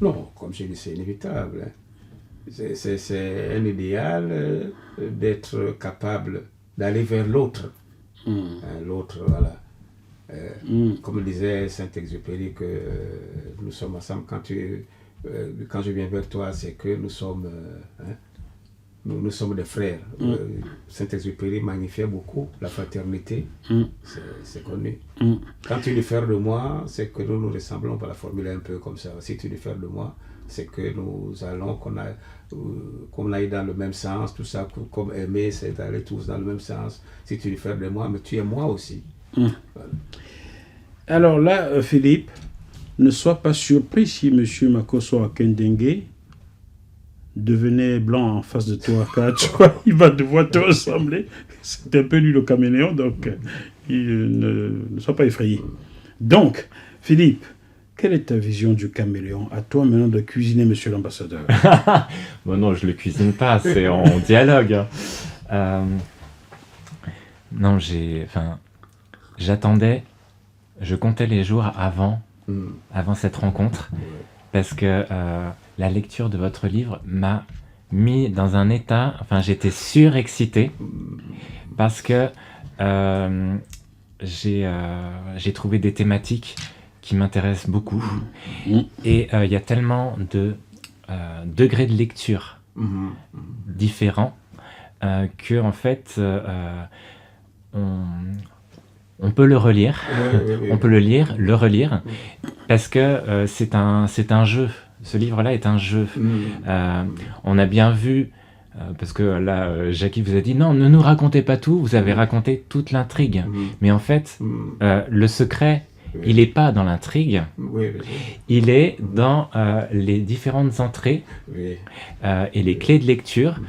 Non, comme je dis, c'est inévitable. C'est un idéal d'être capable d'aller vers l'autre. L'autre, voilà. Comme disait Saint-Exupéry, que nous sommes ensemble. Quand je viens vers toi, c'est que nous sommes, nous sommes des frères. Saint-Exupéry magnifiait beaucoup la fraternité, c'est connu. Quand tu diffères de moi, c'est que nous nous ressemblons, on va la formuler un peu comme ça. Si tu diffères de moi, c'est que nous allons, qu'on aille dans le même sens, tout ça, comme aimer, c'est d'aller tous dans le même sens. Si tu diffères de moi, mais tu es moi aussi. Voilà. Alors là, Philippe, ne sois pas surpris si M. Makosso Akindenge devenait blanc en face de toi, car tu vois, il va devoir te ressembler. C'est un peu lui le caméléon, donc ne sois pas effrayé. Donc, Philippe, quelle est ta vision du caméléon? À toi maintenant de cuisiner, monsieur l'ambassadeur. Bon non, je ne le cuisine pas, c'est en dialogue. Non, j'attendais, je comptais les jours avant cette rencontre, parce que la lecture de votre livre m'a mis dans un état, j'étais surexcité, parce que j'ai trouvé des thématiques qui m'intéressent beaucoup, et il y a tellement de degrés de lecture différents que en fait on peut le relire, on peut le lire, le relire, parce que c'est un jeu. Ce livre-là est un jeu. On a bien vu, parce que là, Jackie vous a dit, non, ne nous racontez pas tout, vous avez raconté toute l'intrigue. Mais en fait, le secret, il n'est pas dans l'intrigue, il est dans les différentes entrées et les clés de lecture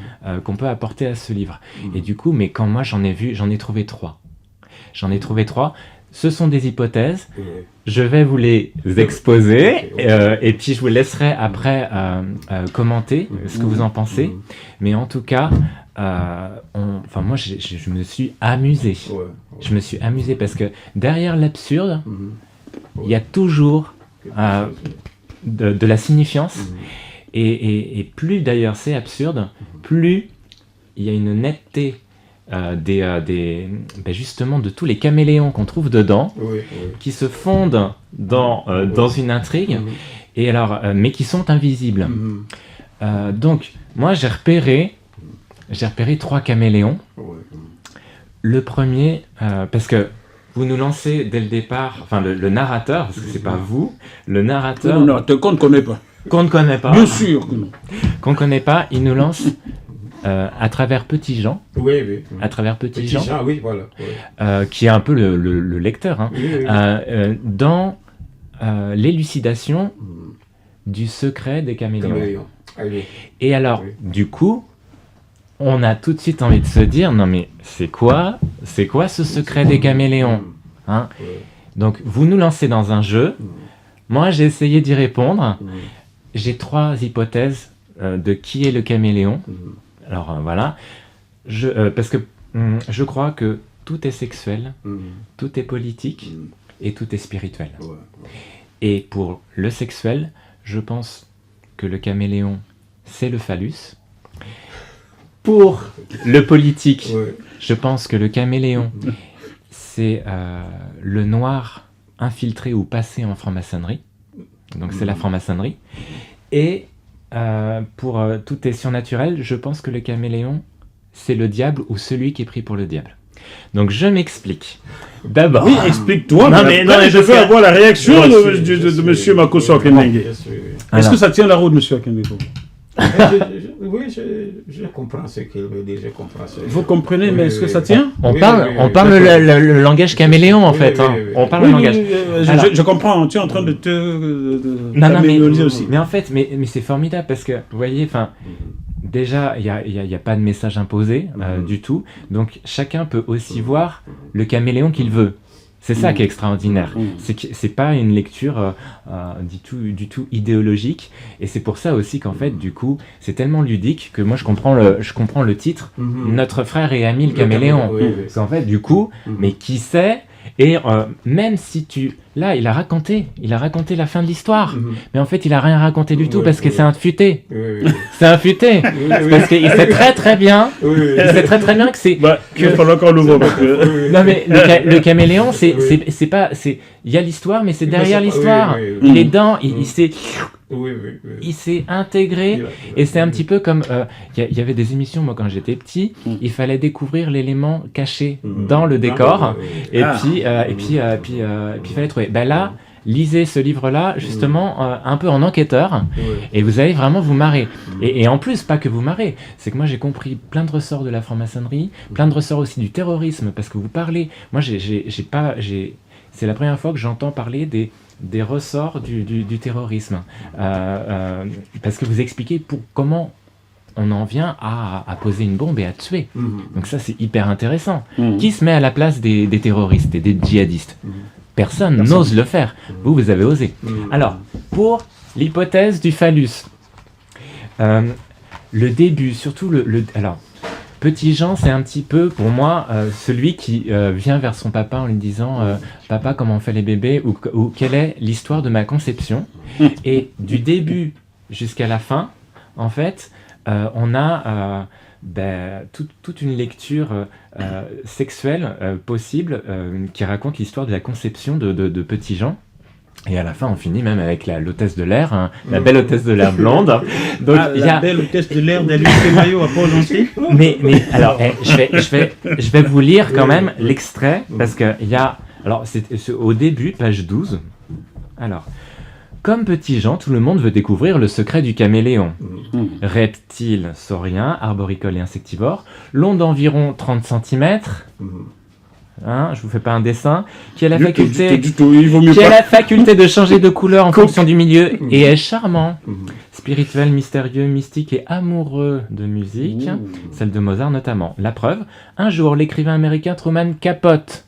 qu'on peut apporter à ce livre. Et du coup, mais quand moi j'en ai trouvé trois. ce sont des hypothèses. Je vais vous les exposer et puis je vous laisserai après commenter ce que vous en pensez. Mais en tout cas, moi, je me suis amusé. Je me suis amusé parce que derrière l'absurde, il y a toujours de la signifiance. Et plus d'ailleurs c'est absurde, plus il y a une netteté justement de tous les caméléons qu'on trouve dedans, qui se fondent dans une intrigue, et alors, mais qui sont invisibles. Donc, moi j'ai repéré 3 caméléons. Le premier, parce que vous nous lancez dès le départ, enfin le narrateur, parce que c'est pas vous, le narrateur... Non, qu'on ne connaît pas. Qu'on ne connaît pas. Bien sûr que non. Qu'on ne connaît pas, il nous lance à travers Petit Jean. À travers Petit Jean, oui, voilà. qui est un peu le lecteur, hein, dans l'élucidation du secret des caméléons. Et alors, du coup, on a tout de suite envie de se dire, non mais c'est quoi ce secret des caméléons, hein? Donc, vous nous lancez dans un jeu. Moi, j'ai essayé d'y répondre. J'ai 3 hypothèses de qui est le caméléon. Alors voilà, parce que je crois que tout est sexuel, tout est politique et tout est spirituel. Et pour le sexuel, je pense que le caméléon, c'est le phallus. Pour le politique, je pense que le caméléon, c'est le noir infiltré ou passé en franc-maçonnerie. Donc c'est la franc-maçonnerie. Et pour tout est surnaturel, je pense que le caméléon, c'est le diable ou celui qui est pris pour le diable. Donc je m'explique. D'abord... Oui, explique-toi, mais je veux avoir la réaction de M. Makosso Akendengue. Est-ce que ça tient la route, M. Akendengue? Oui, je comprends ce qu'il veut dire, je comprends. Vous comprenez, mais est-ce que ça tient? On parle le langage caméléon, en fait. On parle le langage. Je comprends, tu es en train de te caméléoniser aussi. Mais en fait, mais c'est formidable parce que, vous voyez, déjà, il n'y a pas de message imposé du tout. Donc, chacun peut aussi voir le caméléon qu'il veut. C'est ça qui est extraordinaire. C'est pas une lecture du tout idéologique. Et c'est pour ça aussi qu'en fait, du coup, c'est tellement ludique que moi, je comprends le titre. Notre frère et ami le caméléon. Parce qu'en fait, du coup, mais qui sait? Et même si là, il a raconté la fin de l'histoire. Mais en fait, il a rien raconté du tout parce que c'est un futé. C'est un futé. Parce qu'il sait très très bien. Il sait très très bien que c'est. Il va falloir qu'on l'ouvre. Non mais le caméléon, c'est pas, il y a l'histoire, mais c'est derrière l'histoire. Il est dedans. Il s'est intégré. Et c'est un petit peu comme il y avait des émissions, moi quand j'étais petit, il fallait découvrir l'élément caché dans le décor. Et puis il fallait trouver. Ben là, lisez ce livre-là, justement, un peu en enquêteur, et vous allez vraiment vous marrer. Et en plus, pas que vous marrer, c'est que moi j'ai compris plein de ressorts de la franc-maçonnerie, plein de ressorts aussi du terrorisme, parce que vous parlez, moi c'est la première fois que j'entends parler des ressorts du terrorisme, parce que vous expliquez comment on en vient à poser une bombe et à tuer. Donc ça, c'est hyper intéressant. Qui se met à la place des terroristes et des djihadistes? Personne n'ose le faire. Vous avez osé. Alors, pour l'hypothèse du phallus, le début, surtout alors, Petit Jean, c'est un petit peu, pour moi, celui qui vient vers son papa en lui disant « Papa, comment on fait les bébés ?» ou « Quelle est l'histoire de ma conception ?» Et du début jusqu'à la fin, en fait, on a toute une lecture sexuelle possible qui raconte l'histoire de la conception de Petit Jean. Et à la fin, on finit même avec l'hôtesse de l'air, la belle hôtesse de l'air blonde. Donc, la belle hôtesse de l'air d'Alice Maillot à Paul Lancy. Mais alors, je vais vous lire quand même l'extrait, parce que il y a... Alors, c'est au début, page 12. Alors, comme Petit Jean, tout le monde veut découvrir le secret du caméléon. Reptile saurien, arboricole et insectivore, long d'environ 30 cm. Je vous fais pas un dessin, qui a la faculté de changer de couleur en fonction du milieu et est charmant, spirituel, mystérieux, mystique et amoureux de musique, celle de Mozart notamment. La preuve, un jour l'écrivain américain Truman Capote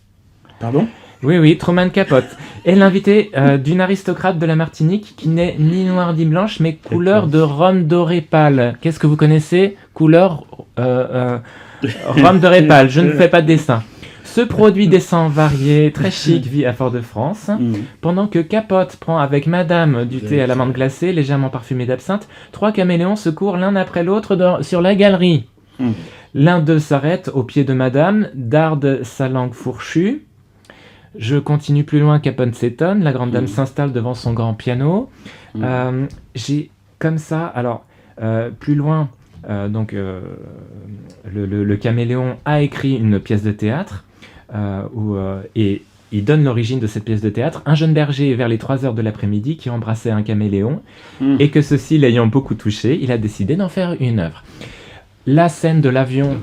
Oui, Truman Capote est l'invité d'une aristocrate de la Martinique qui n'est ni noire ni blanche, mais couleur de rhum doré pâle. Qu'est-ce que vous connaissez? Couleur rhum doré pâle. Je ne fais pas de dessin. Ce produit d'essence varié, très chic, vit à Fort-de-France, pendant que Capote prend avec Madame du thé à l'amande glacée, légèrement parfumé d'absinthe. 3 caméléons se courent l'un après l'autre sur la galerie. L'un d'eux s'arrête au pied de Madame, darde sa langue fourchue. Je continue plus loin, Capote s'étonne, la grande dame s'installe devant son grand piano. J'ai comme ça, alors plus loin, le caméléon a écrit une pièce de théâtre et il donne l'origine de cette pièce de théâtre. Un jeune berger vers les 3 heures de l'après-midi qui embrassait un caméléon et que ceci l'ayant beaucoup touché, il a décidé d'en faire une œuvre. La scène de l'avion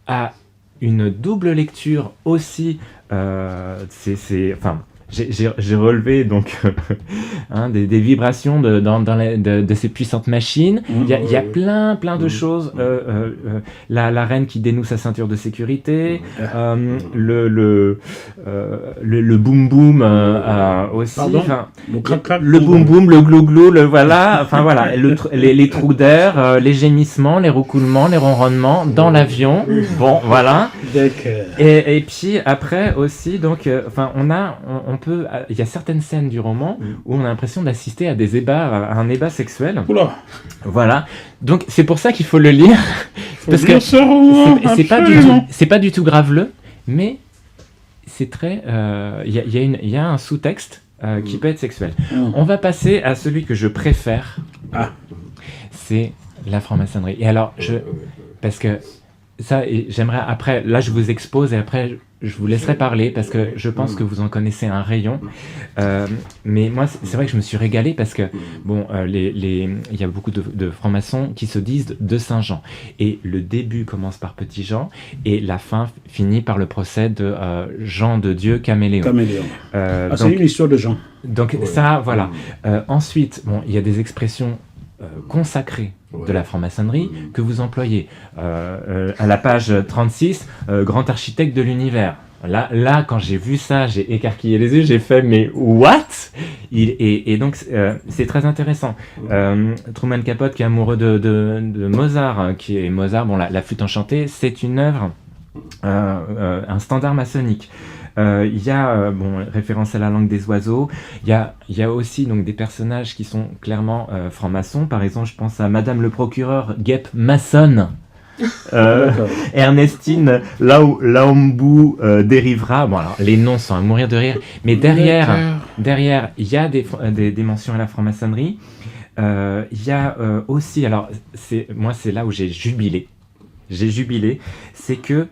a une double lecture aussi. J'ai relevé donc des vibrations de ces puissantes machines. Il y a plein de choses. La reine qui dénoue sa ceinture de sécurité, le boum boum aussi. Le boum boum, le glou glou, les trous d'air, les gémissements, les roucoulements, les ronronnements dans l'avion. Bon, voilà. Et puis après aussi, donc, il y a certaines scènes du roman où on a l'impression d'assister à à un ébat sexuel. Oula. Voilà. Donc c'est pour ça qu'il faut le lire parce que c'est pas du tout graveleux, mais c'est très. Il y a un sous-texte qui peut être sexuel. On va passer à celui que je préfère. C'est la franc-maçonnerie. Et alors parce que ça, j'aimerais après. Là, je vous expose et après. Je vous laisserai parler parce que je pense que vous en connaissez un rayon. Mais moi, c'est vrai que je me suis régalé parce que, il y a beaucoup de francs-maçons qui se disent de Saint-Jean. Et le début commence par Petit Jean et la fin finit par le procès de Jean de Dieu Caméléon. C'est une histoire de Jean. Donc ça, voilà. Ensuite, il y a des expressions consacrées de la franc-maçonnerie que vous employez. À la page 36, grand architecte de l'univers. Là, quand j'ai vu ça, j'ai écarquillé les yeux, j'ai fait mais what? Et donc c'est très intéressant. Truman Capote qui est amoureux de Mozart, qui est Mozart, la flûte enchantée, c'est une œuvre, un standard maçonnique. Il y a référence à la langue des oiseaux. Il y a aussi donc des personnages qui sont clairement francs-maçons. Par exemple, je pense à Madame le procureur Guêpe maçonne. Ernestine Laombou dérivera. Alors, les noms sont à mourir de rire. Mais derrière, il y a des mentions à la franc-maçonnerie. Il y a aussi, alors c'est là où j'ai jubilé. C'est que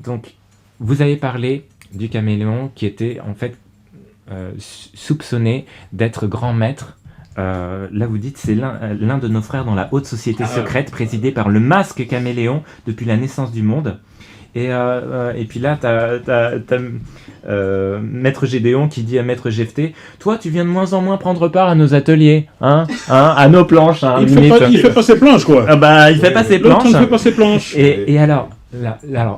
donc vous avez parlé du caméléon qui était en fait soupçonné d'être grand maître. Là vous dites c'est l'un de nos frères dans la haute société secrète présidée par le masque caméléon depuis la naissance du monde. Et puis là t'as Maître Gédéon qui dit à Maître Jephté, toi tu viens de moins en moins prendre part à nos ateliers, à nos planches. Il fait pas ses planches quoi. Il fait pas ses planches. Il fait pas ses planches. Et alors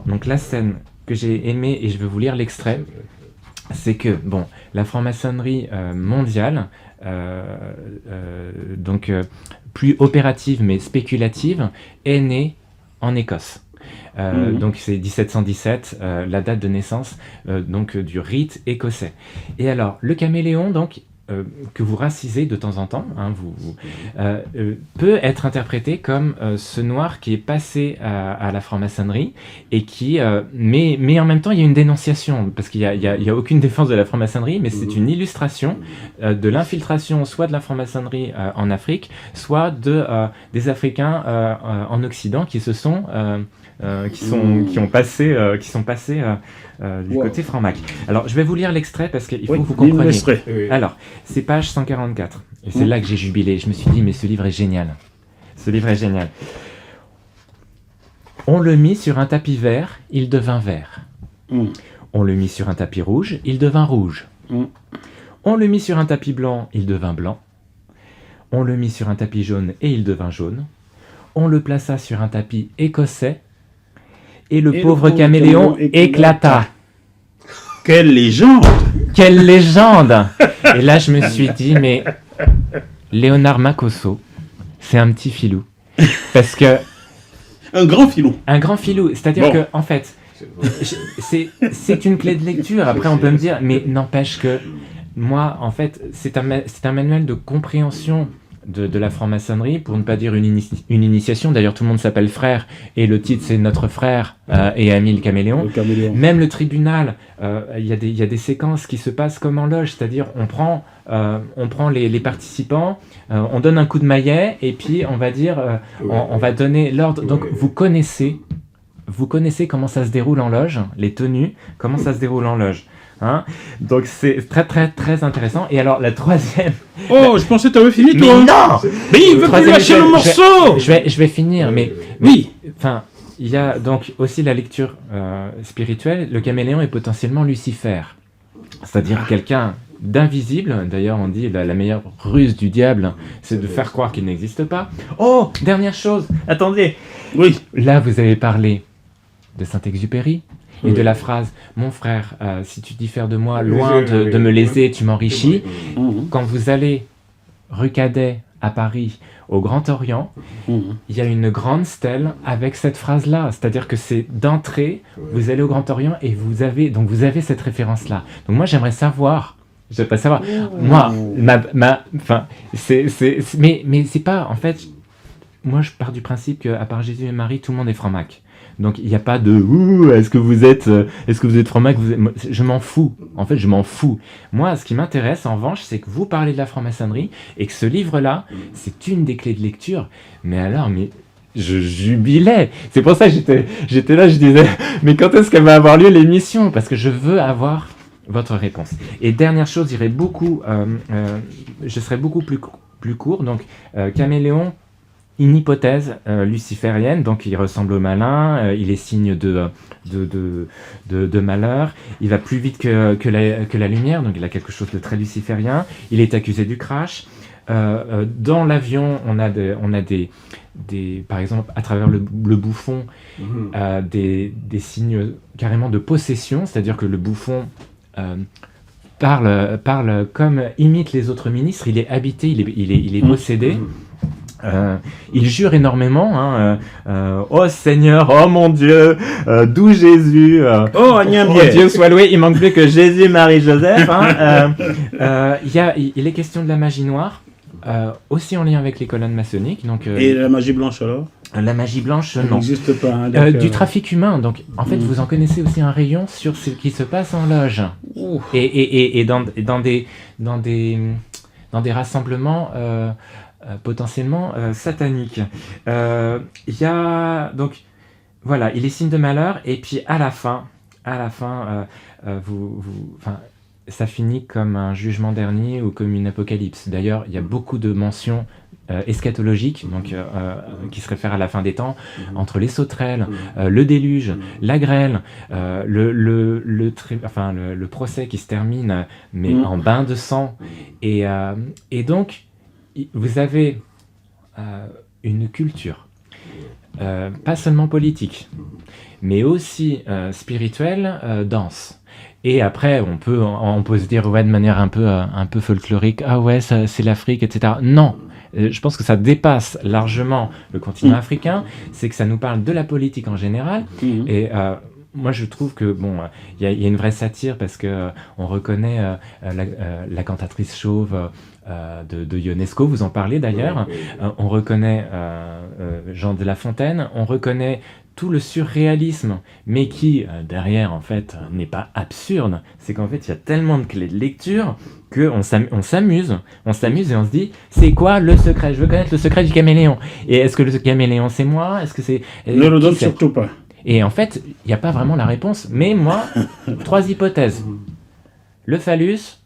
donc la scène que j'ai aimé et je vais vous lire l'extrait, c'est que la franc-maçonnerie mondiale, plus opérative mais spéculative, est née en Écosse. Donc c'est 1717, la date de naissance du rite écossais. Et alors le caméléon que vous racisez de temps en temps, peut être interprété comme ce noir qui est passé à la franc-maçonnerie et qui, mais en même temps il y a une dénonciation parce qu'il y a aucune défense de la franc-maçonnerie, mais c'est une illustration de l'infiltration soit de la franc-maçonnerie en Afrique, soit des Africains en Occident qui se sont qui sont passés du côté franc-mac. Alors, je vais vous lire l'extrait parce qu'il faut que vous compreniez. Oui. Alors, c'est page 144. Et c'est là que j'ai jubilé. Je me suis dit, mais ce livre est génial. On le mit sur un tapis vert, il devint vert. On le mit sur un tapis rouge, il devint rouge. On le mit sur un tapis blanc, il devint blanc. On le mit sur un tapis jaune et il devint jaune. On le plaça sur un tapis écossais et le pauvre caméléon éclata. Quelle légende! Quelle légende! Et là, je me suis dit, mais Léonard Makosso, c'est un petit filou. Parce que... Un grand filou. Un grand filou. C'est-à-dire Bon. que, en fait, c'est une clé de lecture. Après, on peut me dire, mais n'empêche que moi, en fait, c'est un manuel de compréhension de la franc-maçonnerie, pour ne pas dire une initiation. D'ailleurs, tout le monde s'appelle Frère, et le titre, c'est Notre Frère et Ami le Caméléon. Le caméléon. Même le tribunal, il y a des séquences qui se passent comme en loge, c'est-à-dire on prend les participants, on donne un coup de maillet, et puis on va dire, on va donner l'ordre. Donc vous connaissez comment ça se déroule en loge, les tenues, comment ça se déroule en loge. Hein, donc c'est très très très intéressant. Et alors la troisième... Oh, je pensais que tu avais fini, Mais toi. non. Mais il veut plus Troisième, lâcher le morceau. je vais finir, mais Oui. enfin, il y a donc aussi la lecture spirituelle. Le caméléon est potentiellement Lucifer, c'est-à-dire quelqu'un d'invisible. D'ailleurs, on dit la meilleure ruse du diable, c'est de faire croire qu'il n'existe pas. Oh, dernière chose, attendez. Oui. Là, vous avez parlé de Saint-Exupéry et de la phrase « Mon frère, si tu diffères de moi, loin de me léser, tu m'enrichis ». Quand vous allez rue Cadet à Paris, au Grand Orient, il y a une grande stèle avec cette phrase-là. C'est-à-dire que c'est d'entrée, vous allez au Grand Orient et vous avez cette référence-là. Donc moi, j'aimerais savoir... Je ne veux pas savoir. Moi, enfin, mais c'est pas... En fait, moi, je pars du principe qu'à part Jésus et Marie, tout le monde est franc-mac. Donc il n'y a pas de est-ce que vous êtes franc-mac, je m'en fous. En fait, je m'en fous. Moi, ce qui m'intéresse en revanche, c'est que vous parlez de la franc-maçonnerie et que ce livre-là, c'est une des clés de lecture. Mais alors, je jubilais. C'est pour ça que j'étais là, je disais mais quand est-ce qu'elle va avoir lieu l'émission? Parce que je veux avoir votre réponse. Et dernière chose, je serai beaucoup plus court. Donc Caméléon, une hypothèse luciférienne, donc il ressemble au malin, il est signe de malheur, il va plus vite que la lumière, donc il a quelque chose de très luciférien, il est accusé du crash. Dans l'avion, on a des par exemple, à travers le bouffon, des signes carrément de possession, c'est-à-dire que le bouffon parle comme imite les autres ministres, il est habité, il est possédé. Il jure énormément, oh Seigneur, oh mon Dieu, d'où Jésus, Oh, Agnès oh Bière. Dieu soit loué, il manque plus que Jésus, Marie, Joseph. Il est question de la magie noire, aussi en lien avec les colonnes maçonniques. Donc, Et la magie blanche alors? la magie blanche, Ça non. n'existe pas. Hein, d'accord. Du trafic humain, donc en fait vous en connaissez aussi un rayon sur ce qui se passe en loge et dans des rassemblements potentiellement sataniques. Il y a donc voilà, il est signe de malheur et puis à la fin, ça finit comme un jugement dernier ou comme une apocalypse. D'ailleurs, il y a beaucoup de mentions eschatologiques, donc qui se réfèrent à la fin des temps, entre les sauterelles, le déluge, la grêle, le procès qui se termine mais en bain de sang, et donc vous avez une culture pas seulement politique, mais aussi spirituelle, dense. Et après, on peut se dire de manière un peu folklorique, ah ouais, ça, c'est l'Afrique, etc. Non, je pense que ça dépasse largement le continent africain. C'est que ça nous parle de la politique en général. Et moi, je trouve que il y a une vraie satire parce que on reconnaît la cantatrice chauve de Ionesco. Vous en parlez d'ailleurs. On reconnaît Jean de La Fontaine. On reconnaît tout le surréalisme, mais qui, derrière, en fait, n'est pas absurde. C'est qu'en fait, il y a tellement de clés de lecture qu'on s'amuse et on se dit, c'est quoi le secret? Je veux connaître le secret du caméléon. Et est-ce que le caméléon, c'est moi? Est-ce que c'est... Ne le donne surtout pas. Et en fait, il n'y a pas vraiment la réponse. Mais moi, 3 hypothèses. Le phallus,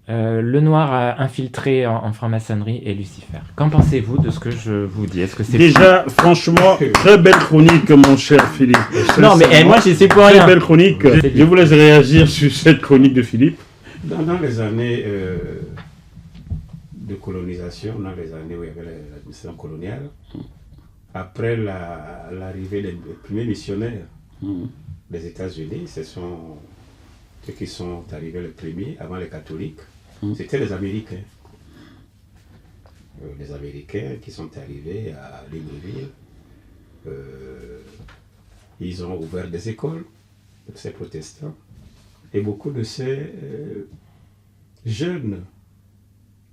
le noir infiltré en franc-maçonnerie et Lucifer. Qu'en pensez-vous de ce que je vous dis? Est-ce que c'est Déjà, franchement, très belle chronique, mon cher Philippe. Non, mais moi, j'y sais pour Très rien. belle chronique. Je vous laisse réagir sur cette chronique de Philippe. Dans les années de colonisation, dans les années où il y avait l'administration coloniale, après l'arrivée des premiers missionnaires des États-Unis, ce sont ceux qui sont arrivés les premiers avant les catholiques, c'était les Américains. Les Américains qui sont arrivés à Libreville, ils ont ouvert des écoles, ces protestants, et beaucoup de ces jeunes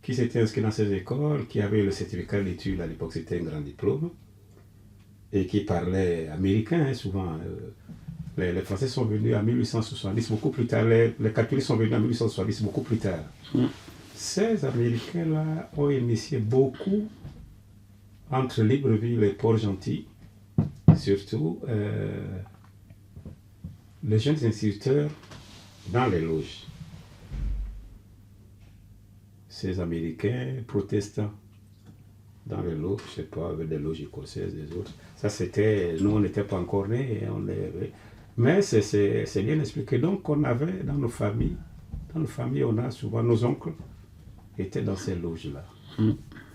qui s'étaient inscrits dans ces écoles, qui avaient le certificat d'études, à l'époque c'était un grand diplôme, et qui parlaient américain souvent. Les Français sont venus en 1870, beaucoup plus tard, les catholiques sont venus en 1870, beaucoup plus tard. Ces Américains-là ont initié beaucoup entre Libreville et Port-Gentil, surtout les jeunes instituteurs dans les loges. Ces Américains protestants dans les loges, je ne sais pas, avec des loges écossaises, des autres. Ça c'était, nous on n'était pas encore nés, mais c'est bien expliqué. Donc on avait dans nos familles, on a souvent nos oncles étaient dans ces loges-là.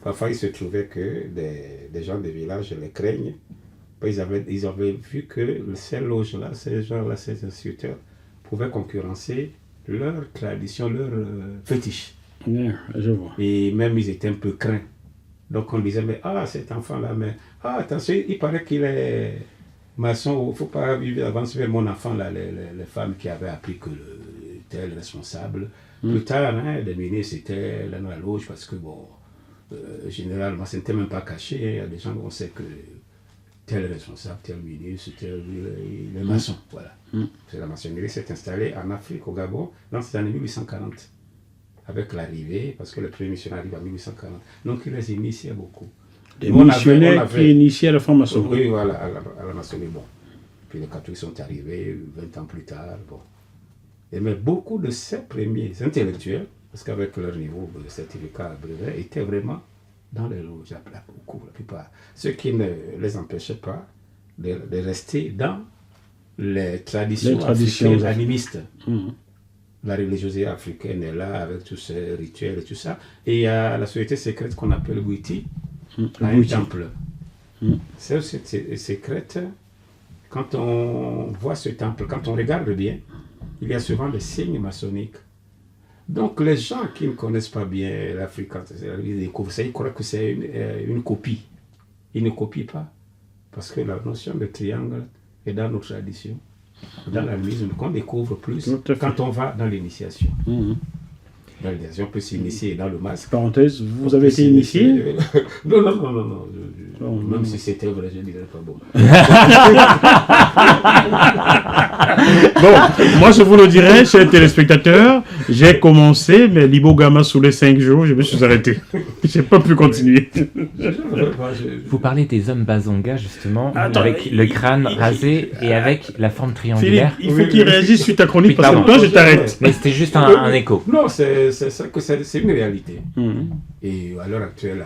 Parfois il se trouvait que des gens des villages les craignent. Ils avaient vu que ces loges-là, ces gens-là, ces instituteurs pouvaient concurrencer leur tradition, leur fétiche. Yeah, je vois. Et même ils étaient un peu craints. Donc on disait, mais cet enfant-là, mais attention, il paraît qu'il est maçon, il ne faut pas vivre avancer vers mon enfant, là, les femmes qui avaient appris que tel responsable. Plus tard, les ministres étaient dans la loge parce que, généralement, ce n'était même pas caché. Il y a des gens où on sait que tel responsable, tel ministre, tel les maçons. Voilà. La maçonnerie s'est installée en Afrique, au Gabon, dans ces années 1840. Avec l'arrivée, parce que le premier missionnaire arrive en 1840. Donc il les initiait beaucoup. Des missionnaires qui initiaient la franc-maçonnerie. Oui, voilà, à la maçonnerie. Bon. Puis les catholiques sont arrivés 20 ans plus tard. Bon. Mais beaucoup de ces premiers intellectuels, parce qu'avec leur niveau de certificat brevet, étaient vraiment dans les loges, la plupart. Ce qui ne les empêchait pas de rester dans les traditions africaines animistes. La religiosité africaine est là avec tous ces rituels et tout ça. Et il y a la société secrète qu'on appelle Witi, un temple. Cette société secrète, quand on voit ce temple, quand on regarde bien, il y a souvent des signes maçonniques. Donc les gens qui ne connaissent pas bien l'Afrique, quand ils découvrent ça, ils croient que c'est une copie. Ils ne copient pas. Parce que la notion de triangle est dans nos traditions. Dans l'animisme, qu'on découvre plus quand on va dans l'initiation. Dans l'initiation, on peut s'initier dans le masque. Parenthèse, vous avez été initié? Non. Même si c'était vrai, je ne dirais pas bon. Bon, moi je vous le dirai, chers téléspectateurs, j'ai commencé, mais l'Ibogama sous les 5 jours, je me suis arrêté. Je n'ai pas pu continuer. Vous parlez des hommes Bazonga, justement, avec le crâne rasé et avec la forme triangulaire. Philippe, il faut qu'il réagisse sur ta chronique, parce que toi je t'arrête. Mais c'était juste un écho. Non, c'est une réalité. Et à l'heure actuelle,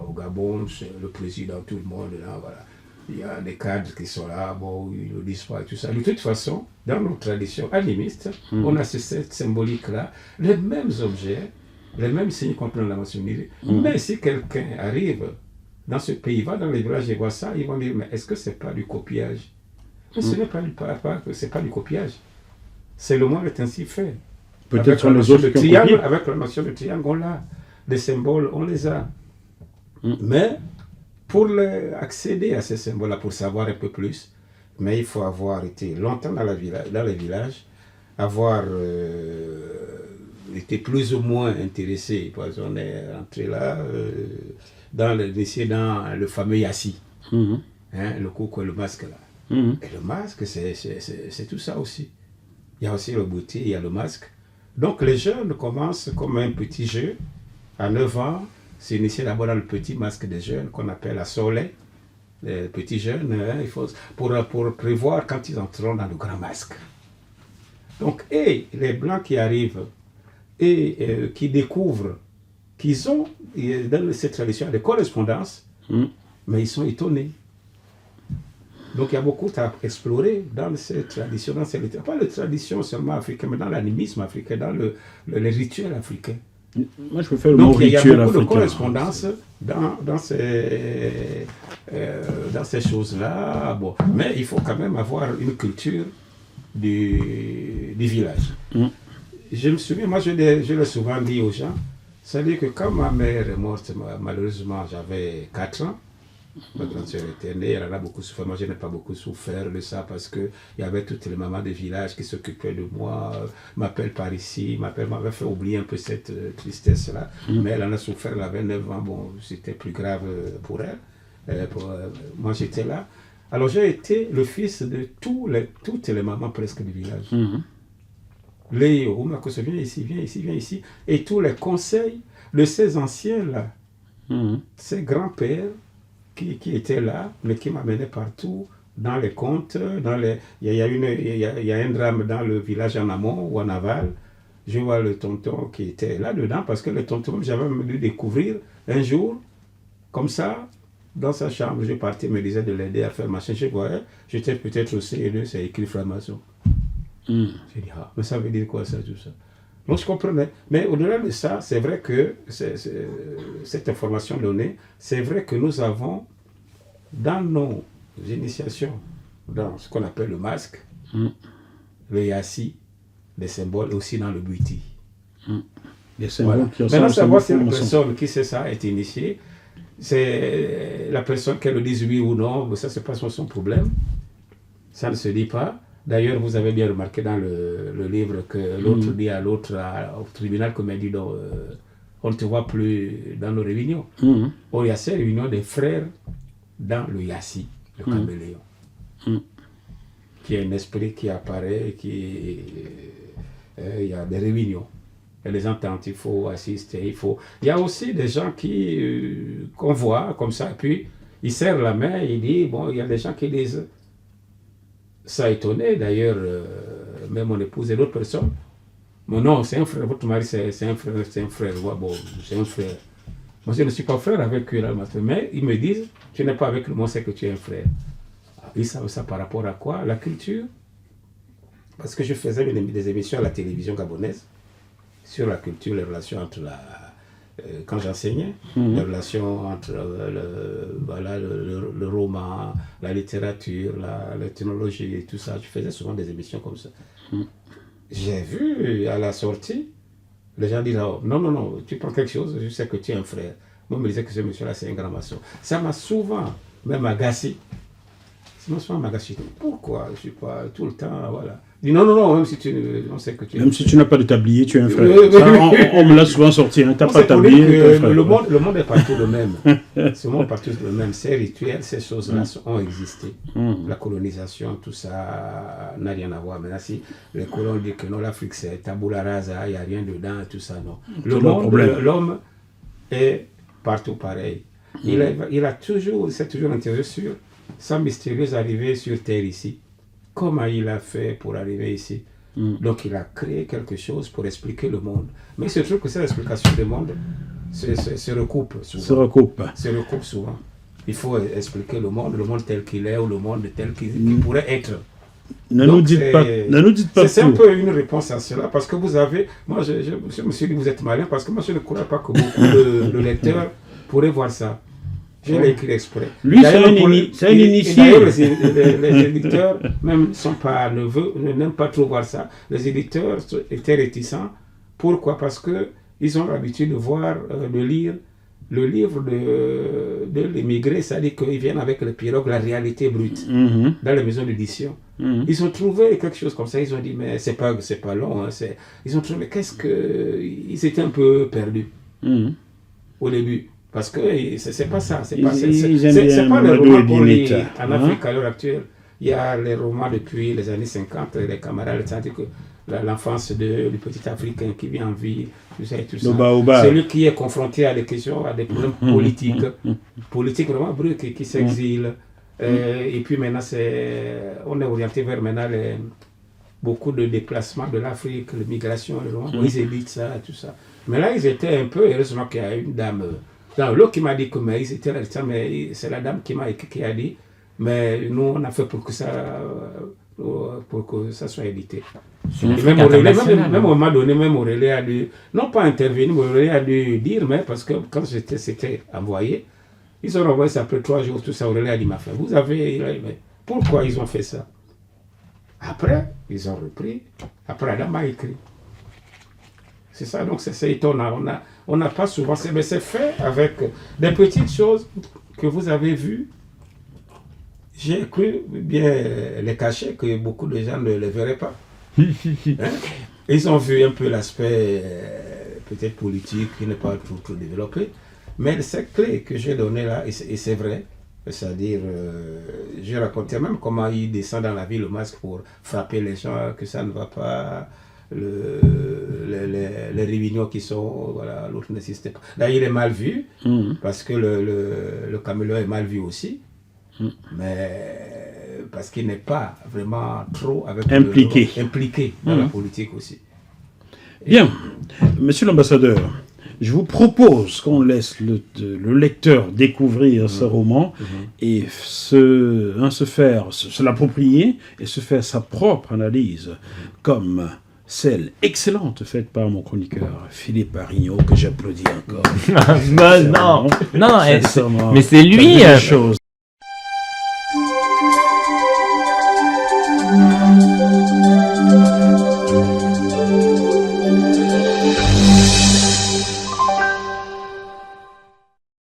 au Gabon, c'est le président, tout le monde là, voilà. Il y a des cadres qui sont là, ils ne disent pas et tout ça. De toute façon, dans nos traditions animistes, on a cette symbolique-là, les mêmes objets, les mêmes signes qu'on prend dans la maçonnerie. Mais si quelqu'un arrive dans ce pays, va dans les villages et voit ça, ils vont dire, mais est-ce que ce n'est pas du copiage? Mais ce n'est pas du copiage. C'est le monde est ainsi fait. Peut-être sur les autres triangle, avec la notion de triangle, on l'a. Des symboles, on les a. Mais pour accéder à ces symboles-là, pour savoir un peu plus, mais il faut avoir été longtemps dans les villages, avoir été plus ou moins intéressé. Parce qu'on est entré là, dans le fameux Yassi, le coucou et le masque là. Et le masque, c'est tout ça aussi. Il y a aussi le bouti, il y a le masque. Donc les jeunes commencent comme un petit jeu. À 9 ans, c'est initié d'abord dans le petit masque des jeunes qu'on appelle la soleil. Les petits jeunes, il faut, pour prévoir quand ils entreront dans le grand masque. Donc, et les blancs qui arrivent et qui découvrent qu'ils ont, dans cette tradition, des correspondances, mais ils sont étonnés. Donc il y a beaucoup à explorer dans ces traditions, pas les traditions seulement africaines, mais dans l'animisme africain, dans les rituels africains. Moi, je peux faire le mot rituel africain. Il y a beaucoup de correspondances dans ces choses-là. Bon. Mais il faut quand même avoir une culture de du village. Je me souviens, moi je l'ai souvent dit aux gens, c'est-à-dire que quand ma mère est morte, malheureusement j'avais 4 ans, ma grande sœur était née, elle en a beaucoup souffert. Moi, je n'ai pas beaucoup souffert de ça parce qu'il y avait toutes les mamans des villages qui s'occupaient de moi, m'appellent par ici, m'avait fait oublier un peu cette tristesse-là. Mais elle en a souffert, elle avait 9 ans, bon, c'était plus grave pour elle. Moi, j'étais là. Alors, j'ai été le fils de toutes les mamans presque du village. Léo, Makoso, viens ici, viens ici, viens ici. Et tous les conseils de ces anciens-là, ces grands-pères, qui était là, mais qui m'amenait partout, dans les contes, il y a un drame dans le village en amont ou en aval. Je vois le tonton qui était là-dedans, parce que le tonton, j'avais dû découvrir un jour, comme ça, dans sa chambre, je partais, me disait de l'aider à faire machin. Je voyais, j'étais peut-être au CE2, c'est écrit franc-maçon. J'ai dit, ah, mais ça veut dire quoi ça, tout ça? Donc je comprenais. Mais au-delà de ça, c'est vrai que cette information donnée, c'est vrai que nous avons dans nos initiations, dans ce qu'on appelle le masque, le yassi, des symboles, et aussi dans le buiti. Les symboles qui maintenant, savoir si la personne qui sait ça est initiée, c'est la personne qu'elle le dise oui ou non, ça c'est pas son problème. Ça ne se dit pas. D'ailleurs, vous avez bien remarqué dans le livre que l'autre dit à l'autre, au tribunal, comme elle dit, on ne te voit plus dans nos réunions. Or, il y a ces réunions des frères dans le yassi, le caméléon, qui est un esprit qui apparaît, il y a des réunions. Et les ententes, il faut assister, Il y a aussi des gens qu'on voit comme ça, et puis ils serrent la main, il dit, bon, il y a des gens qui disent, ça a étonné d'ailleurs, même mon épouse et d'autres personnes. Mais non, c'est un frère, votre mari c'est un frère, ouais, bon, c'est un frère. Moi je ne suis pas frère avec eux là, mais ils me disent, tu n'es pas avec moi, c'est que tu es un frère. Ils savent ça par rapport à quoi? La culture. Parce que je faisais des émissions à la télévision gabonaise sur la culture, les relations entre quand j'enseignais, les relations entre le roman, la littérature, l'ethnologie et tout ça. Je faisais souvent des émissions comme ça. J'ai vu à la sortie, les gens disent, oh, non, tu prends quelque chose, je sais que tu es un frère. Moi, je me disais que ce monsieur-là, c'est un grand maçon. Ça m'a souvent même agacé. Pourquoi je ne suis pas tout le temps, voilà. Je dis non, même si on sait que tu es même si tu n'as pas de tablier, tu es un frère. Ça, on me l'a souvent sorti, hein. Tu n'as pas de tablier, tu es un frère. Le monde est partout le même. Ce monde est partout le même. Ces rituels, ces choses-là ont existé. La colonisation, tout ça n'a rien à voir. Maintenant, si les colons disent que non, l'Afrique c'est tabula rasa, il n'y a rien dedans, tout ça, non. Le monde, l'homme est partout pareil. Il s'est toujours intéressé sur sa mystérieuse arrivée sur Terre ici. Comment il a fait pour arriver ici? Donc il a créé quelque chose pour expliquer le monde. Mais il se trouve que cette explication du monde se recoupe souvent. Se recoupe souvent. Il faut expliquer le monde tel qu'il est ou le monde tel qu'il pourrait être. Ne nous dites pas c'est un peu une réponse à cela, parce que vous avez... Moi, je me suis dit, vous êtes malin, parce que moi, je ne crois pas que beaucoup de lecteurs pourraient voir ça. Je l'ai écrit exprès. Lui, c'est un initié. D'ailleurs, les éditeurs, même n'aiment pas trop voir ça. Les éditeurs étaient réticents. Pourquoi? Parce qu'ils ont l'habitude de voir, de lire le livre de l'émigré, c'est-à-dire qu'ils viennent avec le pirogue, la réalité brute, dans les maisons d'édition. Ils ont trouvé quelque chose comme ça, ils ont dit, mais c'est pas long. Hein, ils ont trouvé, ils étaient un peu perdus au début. Parce que c'est pas ça, c'est pas les romans qu'on lit en Afrique à l'heure actuelle. Il y a les romans depuis les années 50, les camarades, c'est-à-dire que l'enfance du petit Africain qui vit en ville, tout ça et tout ça. Celui qui est confronté à des questions, à des problèmes politiques vraiment bruts, qui s'exilent. Et puis maintenant, on est orienté vers maintenant beaucoup de déplacements de l'Afrique, l'immigration, ils évitent ça, tout ça. Mais là, ils étaient un peu, heureusement qu'il y a une dame... L'autre qui m'a dit que ils étaient là, mais c'est la dame qui a dit, mais nous on a fait pour que ça soit édité. Même au moment donné, même Aurélie a dû, non pas intervenir, mais Aurélie a dû dire, mais parce que quand c'était envoyé, ils ont envoyé ça après 3 jours, tout ça, Aurélie a dit, ma femme, vous avez, mais pourquoi ils ont fait ça? Après, ils ont repris. Après, Adam a écrit. C'est ça, donc c'est étonnant. On n'a pas souvent... Mais c'est fait avec des petites choses que vous avez vues. J'ai cru bien les cacher, que beaucoup de gens ne les verraient pas. Hein? Ils ont vu un peu l'aspect peut-être politique qui n'est pas tout développé. Mais cette clé que j'ai donnée là, et c'est vrai, c'est-à-dire, j'ai raconté même comment il descend dans la ville le masque pour frapper les gens, que ça ne va pas, les réunions qui sont, voilà, l'autre n'existe pas. Là, il est mal vu, parce que le caméléon est mal vu aussi, mais parce qu'il n'est pas vraiment trop impliqué dans la politique aussi. Bien, monsieur l'ambassadeur, je vous propose qu'on laisse le lecteur découvrir ce roman et se l'approprier et se faire sa propre analyse, comme celle excellente faite par mon chroniqueur Philippe Arignot, que j'applaudis encore. Non, mais c'est lui. Chose.